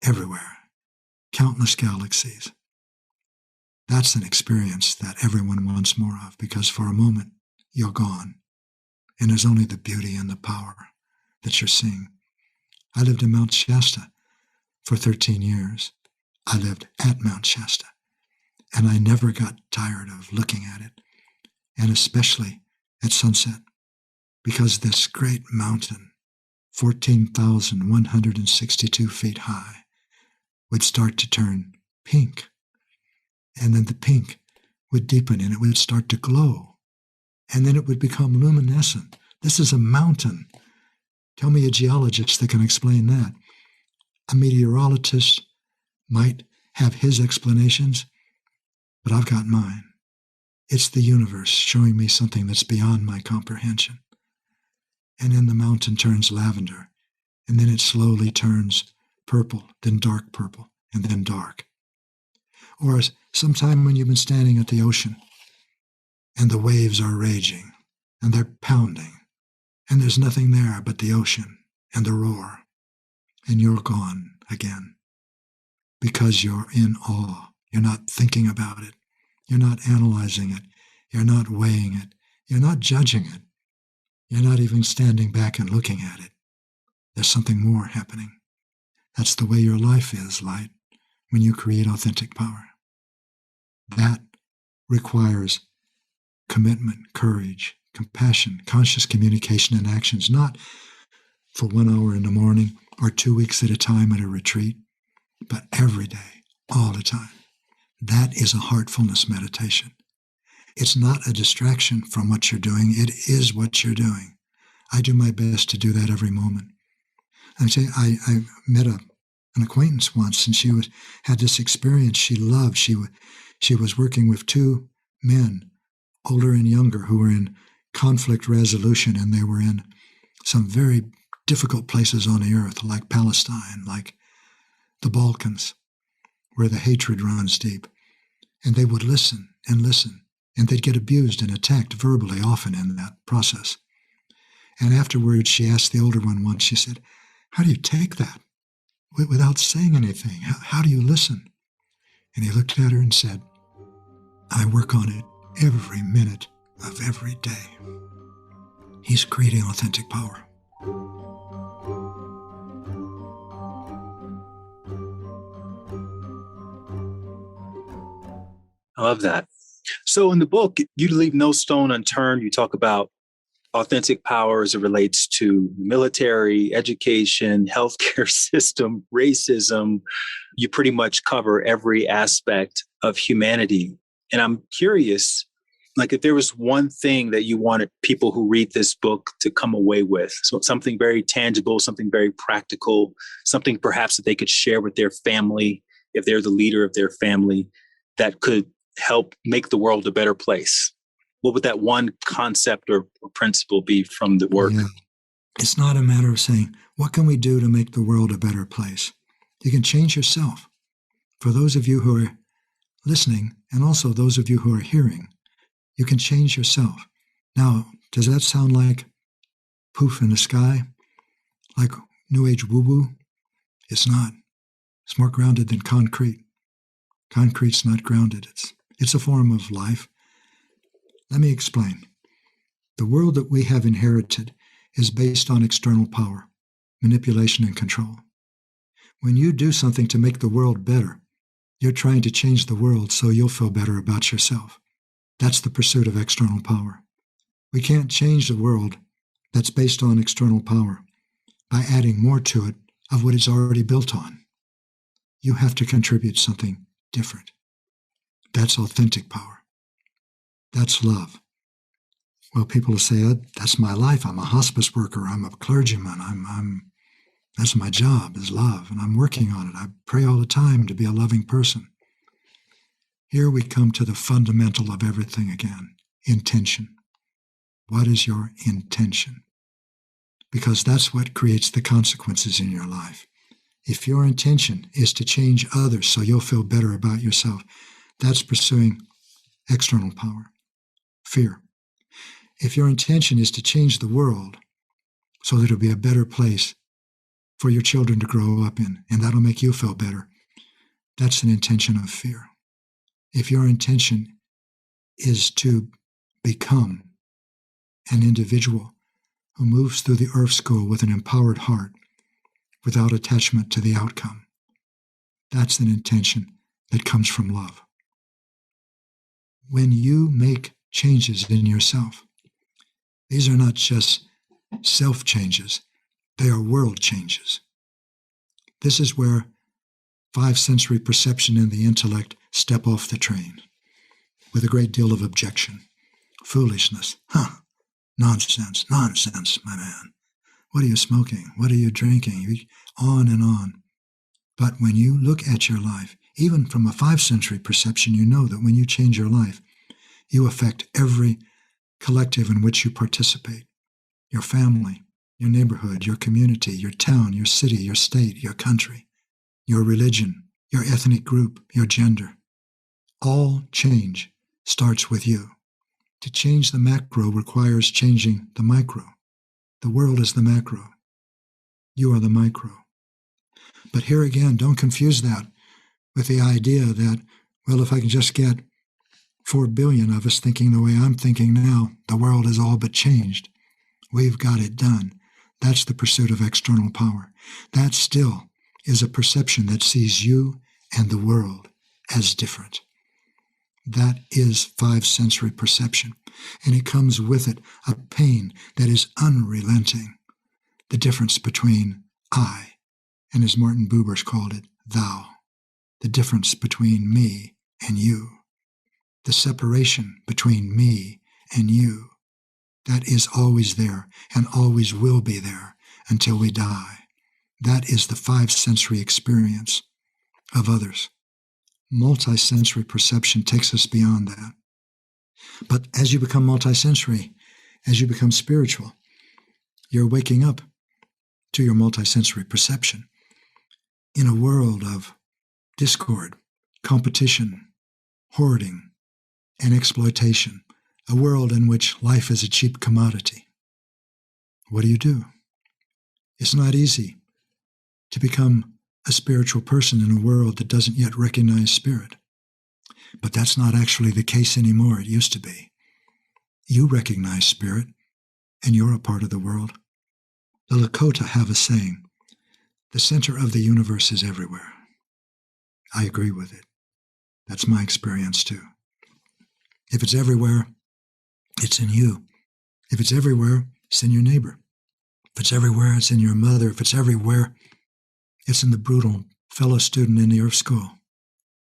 everywhere, countless galaxies. That's an experience that everyone wants more of because for a moment you're gone and there's only the beauty and the power that you're seeing. I lived in Mount Shasta for 13 years. I lived at Mount Shasta and I never got tired of looking at it, and especially at sunset, because this great mountain, 14,162 feet high, would start to turn pink. And then the pink would deepen and it would start to glow. And then it would become luminescent. This is a mountain. Tell me a geologist that can explain that. A meteorologist might have his explanations, but I've got mine. It's the universe showing me something that's beyond my comprehension. and then the mountain turns lavender, and then it slowly turns purple, then dark purple, and then dark. Or sometime when you've been standing at the ocean, and the waves are raging, and they're pounding, and there's nothing there but the ocean and the roar, and you're gone again because you're in awe. You're not thinking about it. You're not analyzing it. You're not weighing it. You're not judging it. You're not even standing back and looking at it. There's something more happening. That's the way your life is, Light, when you create authentic power. That requires commitment, courage, compassion, conscious communication and actions, not for 1 hour in the morning or 2 weeks at a time at a retreat, but every day, all the time. That is a heartfulness meditation. It's not a distraction from what you're doing. It is what you're doing. I do my best to do that every moment. I met an acquaintance once, and she had this experience she loved. She was working with 2 men, older and younger, who were in conflict resolution, and they were in some very difficult places on the earth, like Palestine, like the Balkans, where the hatred runs deep. And they would listen, and they'd get abused and attacked verbally often in that process. And afterwards, she asked the older one once, she said, "How do you take that without saying anything? How do you listen?" And he looked at her and said, "I work on it every minute of every day." He's creating authentic power. I love that. So in the book, you leave no stone unturned. You talk about authentic power as it relates to military, education, healthcare system, racism. You pretty much cover every aspect of humanity. And I'm curious, like, if there was one thing that you wanted people who read this book to come away with, so something very tangible, something very practical, something perhaps that they could share with their family, if they're the leader of their family, that could help make the world a better place, what would that one concept or principle be from the work? Yeah. It's not a matter of saying, what can we do to make the world a better place? You can change yourself. For those of you who are listening, and also those of you who are hearing, you can change yourself. Now, does that sound like poof in the sky? Like New Age woo-woo? It's not. It's more grounded than concrete. Concrete's not grounded. It's a form of life. Let me explain. The world that we have inherited is based on external power, manipulation, and control. When you do something to make the world better, you're trying to change the world so you'll feel better about yourself. That's the pursuit of external power. We can't change the world that's based on external power by adding more to it of what it's already built on. You have to contribute something different. That's authentic power. That's love. Well, people will say, that's my life. I'm a hospice worker. I'm a clergyman. That's my job, is love, and I'm working on it. I pray all the time to be a loving person. Here we come to the fundamental of everything again, intention. What is your intention? Because that's what creates the consequences in your life. If your intention is to change others so you'll feel better about yourself, that's pursuing external power, fear. If your intention is to change the world so that it'll be a better place for your children to grow up in, and that'll make you feel better, that's an intention of fear. If your intention is to become an individual who moves through the earth school with an empowered heart, without attachment to the outcome, that's an intention that comes from love. When you make changes in yourself, these are not just self-changes, they are world changes. This is where 5-sensory perception and the intellect step off the train with a great deal of objection. Foolishness. Nonsense, my man. What are you smoking? What are you drinking? On and on. But when you look at your life, even from a 5-sensory perception, you know that when you change your life, you affect every collective in which you participate, your family, your neighborhood, your community, your town, your city, your state, your country, your religion, your ethnic group, your gender. All change starts with you. To change the macro requires changing the micro. The world is the macro. You are the micro. But here again, don't confuse that with the idea that, well, if I can just get 4 billion of us thinking the way I'm thinking now, the world is all but changed. We've got it done. That's the pursuit of external power. That still is a perception that sees you and the world as different. That is five-sensory perception, and it comes with it a pain that is unrelenting. The difference between I, and as Martin Buber's called it, thou. The difference between me and you. The separation between me and you. That is always there and always will be there until we die. That is the five-sensory experience of others. Multisensory perception takes us beyond that. But as you become multisensory, as you become spiritual, you're waking up to your multisensory perception in a world of discord, competition, hoarding, and exploitation, a world in which life is a cheap commodity. What do? It's not easy to become a spiritual person in a world that doesn't yet recognize spirit. But that's not actually the case anymore. It used to be. You recognize spirit, and you're a part of the world. The Lakota have a saying, the center of the universe is everywhere. I agree with it. That's my experience too. If it's everywhere, it's in you. If it's everywhere, it's in your neighbor. If it's everywhere, it's in your mother. If it's everywhere, it's in the brutal fellow student in the Earth School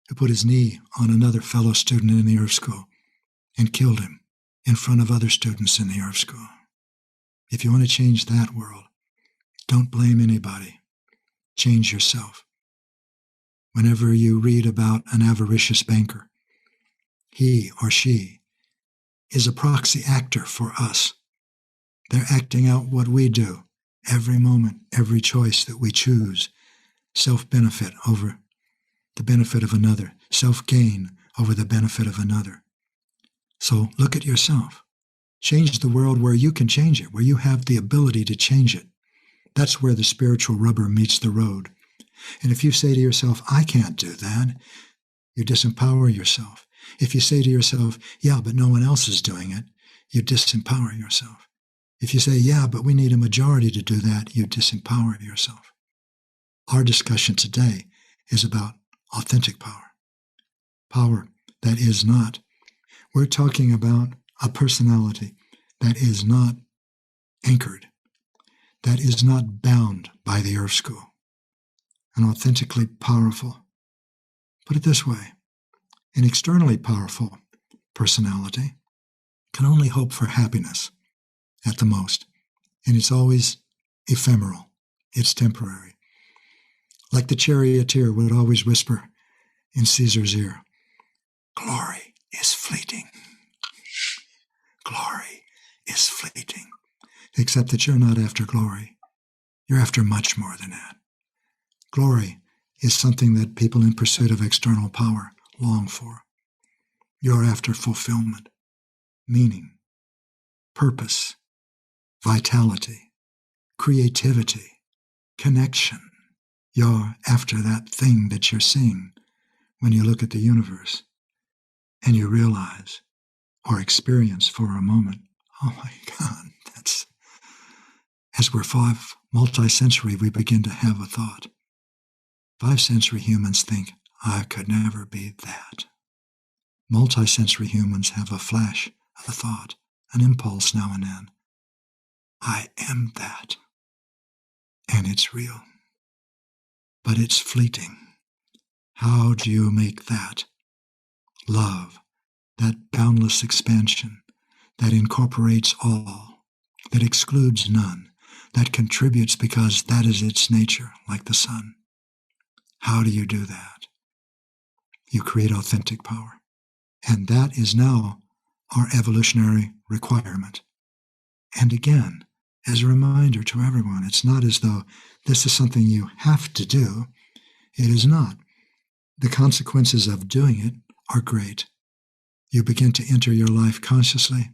who put his knee on another fellow student in the Earth School and killed him in front of other students in the Earth School. If you want to change that world, don't blame anybody. Change yourself. Whenever you read about an avaricious banker, he or she is a proxy actor for us. They're acting out what we do every moment, every choice that we choose. Self-benefit over the benefit of another. Self-gain over the benefit of another. So look at yourself. Change the world where you can change it, where you have the ability to change it. That's where the spiritual rubber meets the road. And if you say to yourself, I can't do that, you disempower yourself. If you say to yourself, yeah, but no one else is doing it, you disempower yourself. If you say, yeah, but we need a majority to do that, you disempower yourself. Our discussion today is about authentic power. Power that is not. We're talking about a personality that is not anchored, that is not bound by the Earth School. An authentically powerful, put it this way, an externally powerful personality can only hope for happiness at the most, and it's always ephemeral, it's temporary. Like the charioteer would always whisper in Caesar's ear, glory is fleeting. Glory is fleeting. Except that you're not after glory. You're after much more than that. Glory is something that people in pursuit of external power long for. You're after fulfillment, meaning, purpose, vitality, creativity, connection. You're after that thing that you're seeing when you look at the universe and you realize or experience for a moment, oh my God, that's, as we're multisensory, we begin to have a thought. Five-sensory humans think, I could never be that. Multisensory humans have a flash of a thought, an impulse now and then. I am that. And it's real. But it's fleeting. How do you make that love, that boundless expansion that incorporates all, that excludes none, that contributes because that is its nature, like the sun? How do you do that? You create authentic power. And that is now our evolutionary requirement. And again, as a reminder to everyone. It's not as though this is something you have to do. It is not. The consequences of doing it are great. You begin to enter your life consciously.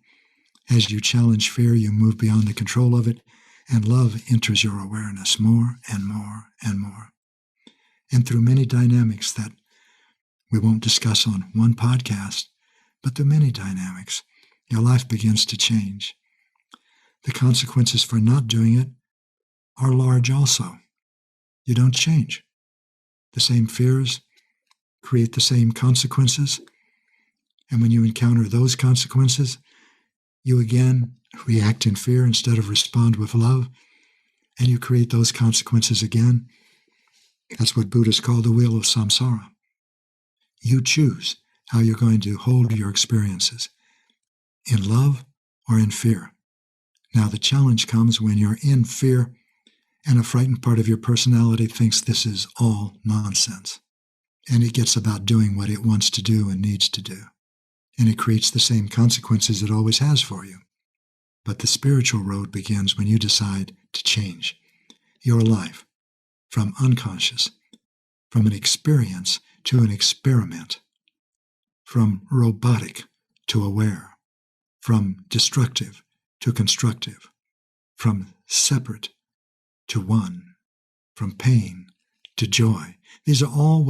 As you challenge fear, you move beyond the control of it, and love enters your awareness more and more and more. And through many dynamics that we won't discuss on one podcast, but through many dynamics, your life begins to change. The consequences for not doing it are large also. You don't change. The same fears create the same consequences, and when you encounter those consequences, you again react in fear instead of respond with love, and you create those consequences again. That's what Buddhists call the wheel of samsara. You choose how you're going to hold your experiences, in love or in fear. Now the challenge comes when you're in fear and a frightened part of your personality thinks this is all nonsense. And it gets about doing what it wants to do and needs to do. And it creates the same consequences it always has for you. But the spiritual road begins when you decide to change your life from unconscious, from an experience to an experiment, from robotic to aware, from destructive to constructive, from separate to one, from pain to joy. These are all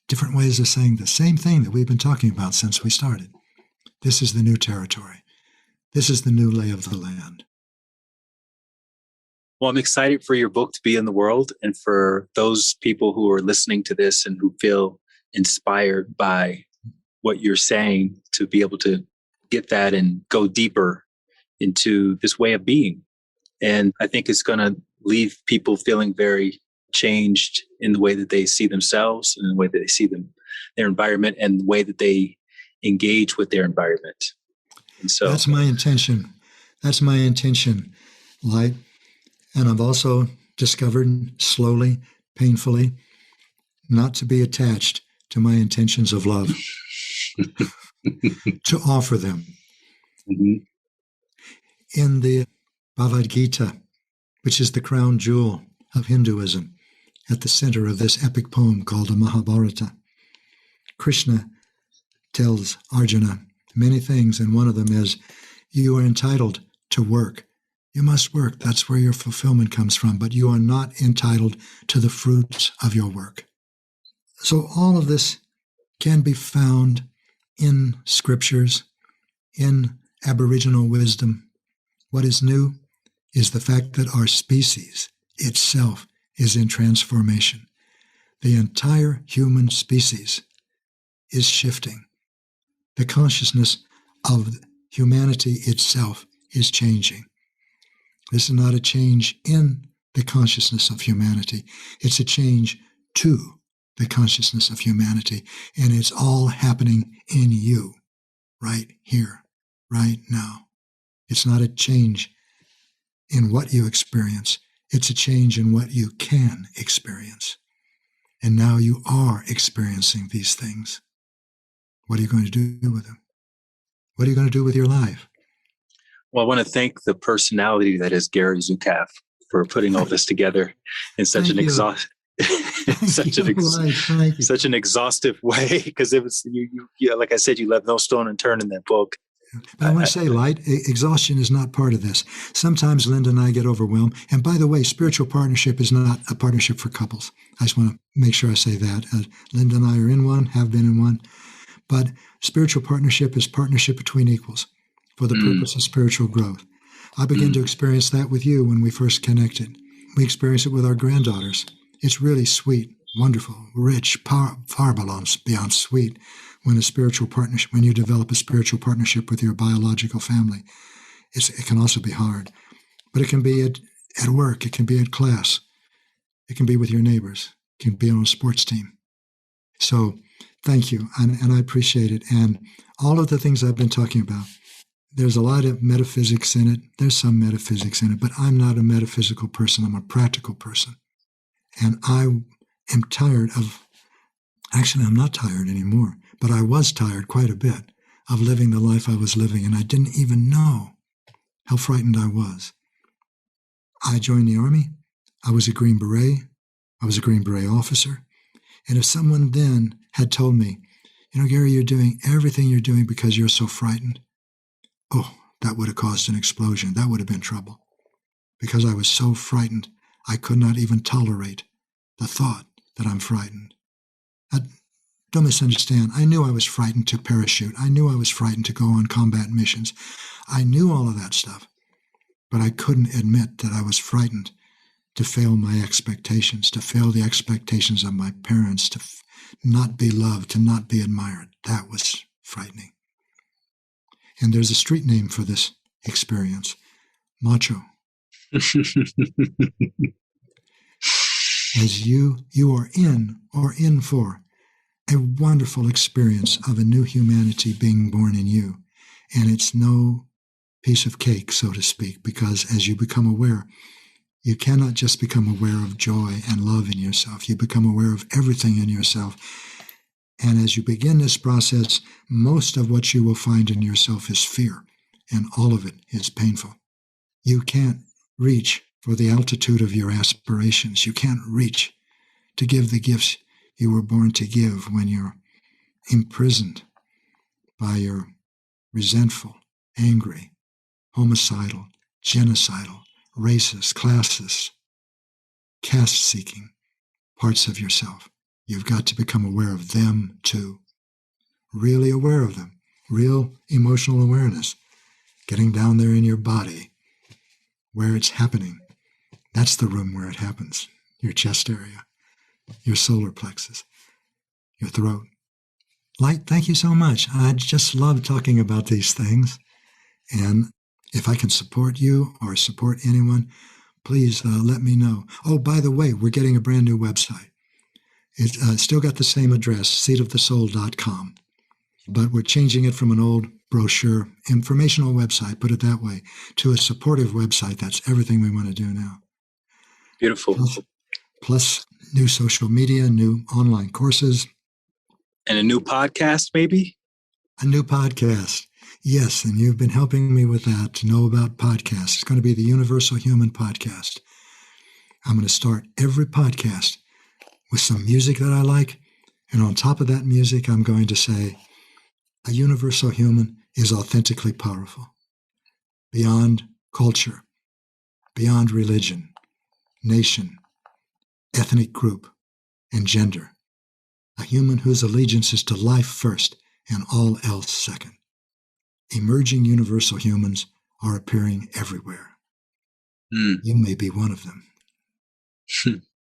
different ways of saying the same thing that we've been talking about since we started. This is the new territory. This is the new lay of the land. Well, I'm excited for your book to be in the world and for those people who are listening to this and who feel inspired by what you're saying to be able to get that and go deeper into this way of being. And I think it's going to leave people feeling very changed in the way that they see themselves and the way that they see their environment and the way that they engage with their environment. And so that's my intention. That's my intention, Light. And I've also discovered slowly, painfully, not to be attached to my intentions of love, to offer them. Mm-hmm. In the Bhagavad Gita, which is the crown jewel of Hinduism, at the center of this epic poem called the Mahabharata, Krishna tells Arjuna many things, and one of them is, you are entitled to work. You must work. That's where your fulfillment comes from, but you are not entitled to the fruits of your work. So all of this can be found in scriptures, in Aboriginal wisdom. What is new is the fact that our species itself is in transformation. The entire human species is shifting. The consciousness of humanity itself is changing. This is not a change in the consciousness of humanity. It's a change to the consciousness of humanity. And it's all happening in you, right here, right now. It's not a change in what you experience. It's a change in what you can experience. And now you are experiencing these things. What are you going to do with them? What are you going to do with your life? Well, I want to thank the personality that is Gary Zukav for putting all this together in such an exhaustive way, because it was you like I said, you left no stone unturned in that book. But I want to say, Light, exhaustion is not part of this. Sometimes Linda and I get overwhelmed. And by the way, spiritual partnership is not a partnership for couples. I just want to make sure I say that. Linda and I are in one, have been in one. But spiritual partnership is partnership between equals for the purpose of spiritual growth. I began to experience that with you when we first connected. We experience it with our granddaughters. It's really sweet, wonderful, rich, far beyond sweet when when you develop a spiritual partnership with your biological family. It can also be hard. But it can be at work. It can be at class. It can be with your neighbors. It can be on a sports team. So thank you, and I appreciate it. And all of the things I've been talking about, there's a lot of metaphysics in it. There's some metaphysics in it, but I'm not a metaphysical person. I'm a practical person. And I am tired of, actually, I'm not tired anymore, but I was tired quite a bit of living the life I was living, and I didn't even know how frightened I was. I joined the Army. I was a Green Beret. I was a Green Beret officer. And if someone then had told me, Gary, you're doing everything you're doing because you're so frightened, that would have caused an explosion. That would have been trouble. Because I was so frightened, I could not even tolerate the thought that I'm frightened. Don't misunderstand. I knew I was frightened to parachute. I knew I was frightened to go on combat missions. I knew all of that stuff. But I couldn't admit that I was frightened to fail my expectations, to fail the expectations of my parents, to not be loved, to not be admired. That was frightening. And there's a street name for this experience, macho. As you are in for a wonderful experience of a new humanity being born in you. And it's no piece of cake, so to speak, because as you become aware, you cannot just become aware of joy and love in yourself. You become aware of everything in yourself. And as you begin this process, most of what you will find in yourself is fear, and all of it is painful. You can't reach for the altitude of your aspirations. You can't reach to give the gifts you were born to give when you're imprisoned by your resentful, angry, homicidal, genocidal, racist, classist, caste-seeking parts of yourself. You've got to become aware of them too. Really aware of them. Real emotional awareness. Getting down there in your body where it's happening. That's the room where it happens. Your chest area, your solar plexus, your throat. Light, thank you so much. I just love talking about these things. And if I can support you or support anyone, please let me know. Oh, by the way, we're getting a brand new website. It's still got the same address, seatofthesoul.com. But we're changing it from an old brochure, informational website, put it that way, to a supportive website. That's everything we want to do now. Beautiful. Plus new social media, new online courses. And a new podcast, maybe? A new podcast. Yes, and you've been helping me with that, to know about podcasts. It's going to be the Universal Human Podcast. I'm going to start every podcast with some music that I like, and on top of that music, I'm going to say, a universal human is authentically powerful, beyond culture, beyond religion, nation, ethnic group, and gender. A human whose allegiance is to life first and all else second. Emerging universal humans are appearing everywhere. You may be one of them.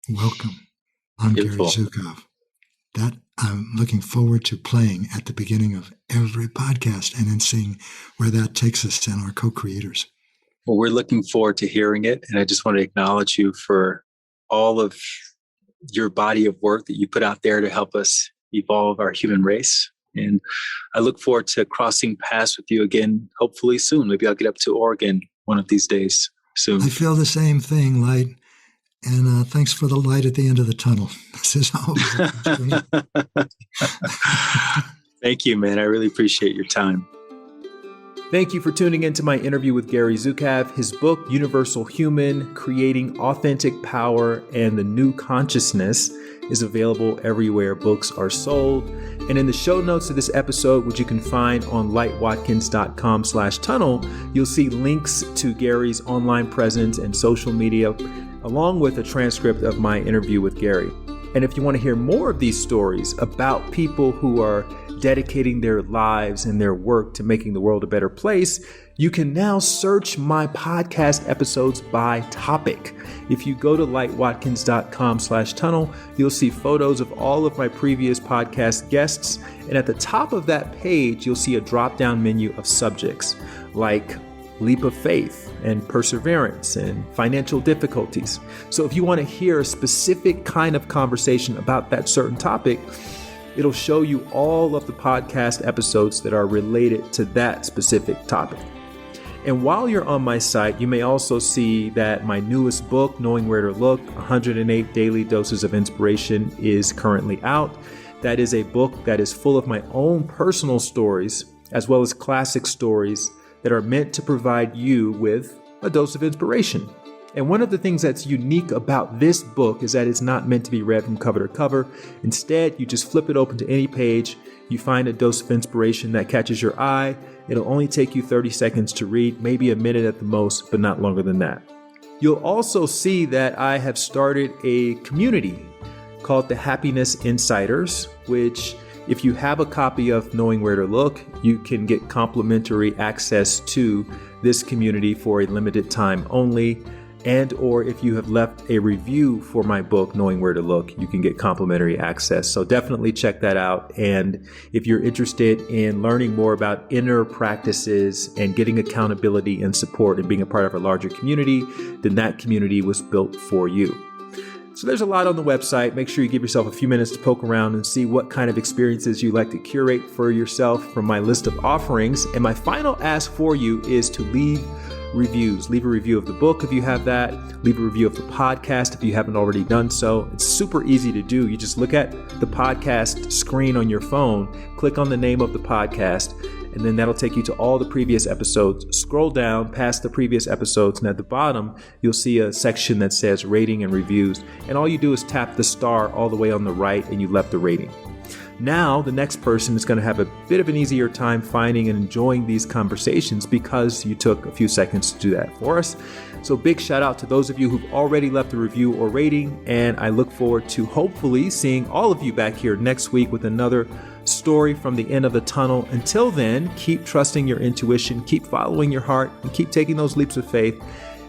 Welcome. I'm Beautiful. Gary Zukav. That I'm looking forward to playing at the beginning of every podcast and then seeing where that takes us and our co-creators. Well, we're looking forward to hearing it. And I just want to acknowledge you for all of your body of work that you put out there to help us evolve our human race. And I look forward to crossing paths with you again, hopefully soon. Maybe I'll get up to Oregon one of these days soon. I feel the same thing, Light. And thanks for the light at the end of the tunnel. This is always a dream. Thank you, man. I really appreciate your time. Thank you for tuning into my interview with Gary Zukav. His book, Universal Human, Creating Authentic Power and the New Consciousness, is available everywhere books are sold. And in the show notes of this episode, which you can find on lightwatkins.com/tunnel, you'll see links to Gary's online presence and social media, along with a transcript of my interview with Gary. And if you want to hear more of these stories about people who are dedicating their lives and their work to making the world a better place, you can now search my podcast episodes by topic. If you go to lightwatkins.com/tunnel, you'll see photos of all of my previous podcast guests. And at the top of that page, you'll see a drop-down menu of subjects like leap of faith and perseverance and financial difficulties. So if you want to hear a specific kind of conversation about that certain topic, it'll show you all of the podcast episodes that are related to that specific topic. And while you're on my site, you may also see that my newest book, Knowing Where to Look, 108 Daily Doses of Inspiration, is currently out. That is a book that is full of my own personal stories, as well as classic stories that are meant to provide you with a dose of inspiration. And one of the things that's unique about this book is that it's not meant to be read from cover to cover. Instead, you just flip it open to any page. You find a dose of inspiration that catches your eye. It'll only take you 30 seconds to read, maybe a minute at the most, but not longer than that. You'll also see that I have started a community called the Happiness Insiders, which if you have a copy of Knowing Where to Look, you can get complimentary access to this community for a limited time only. And or if you have left a review for my book, Knowing Where to Look, you can get complimentary access. So definitely check that out. And if you're interested in learning more about inner practices and getting accountability and support and being a part of a larger community, then that community was built for you. So there's a lot on the website. Make sure you give yourself a few minutes to poke around and see what kind of experiences you like to curate for yourself from my list of offerings. And my final ask for you is to leave reviews. Leave a review of the book if you have that. Leave a review of the podcast if you haven't already done so. It's super easy to do. You just look at the podcast screen on your phone, click on the name of the podcast, and then that'll take you to all the previous episodes. Scroll down past the previous episodes, and at the bottom, you'll see a section that says rating and reviews. And all you do is tap the star all the way on the right, and you left the rating. Now, the next person is going to have a bit of an easier time finding and enjoying these conversations because you took a few seconds to do that for us. So big shout out to those of you who've already left a review or rating, and I look forward to hopefully seeing all of you back here next week with another story from the end of the tunnel. Until then, keep trusting your intuition, keep following your heart, and keep taking those leaps of faith.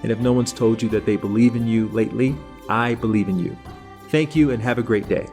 And if no one's told you that they believe in you lately, I believe in you. Thank you and have a great day.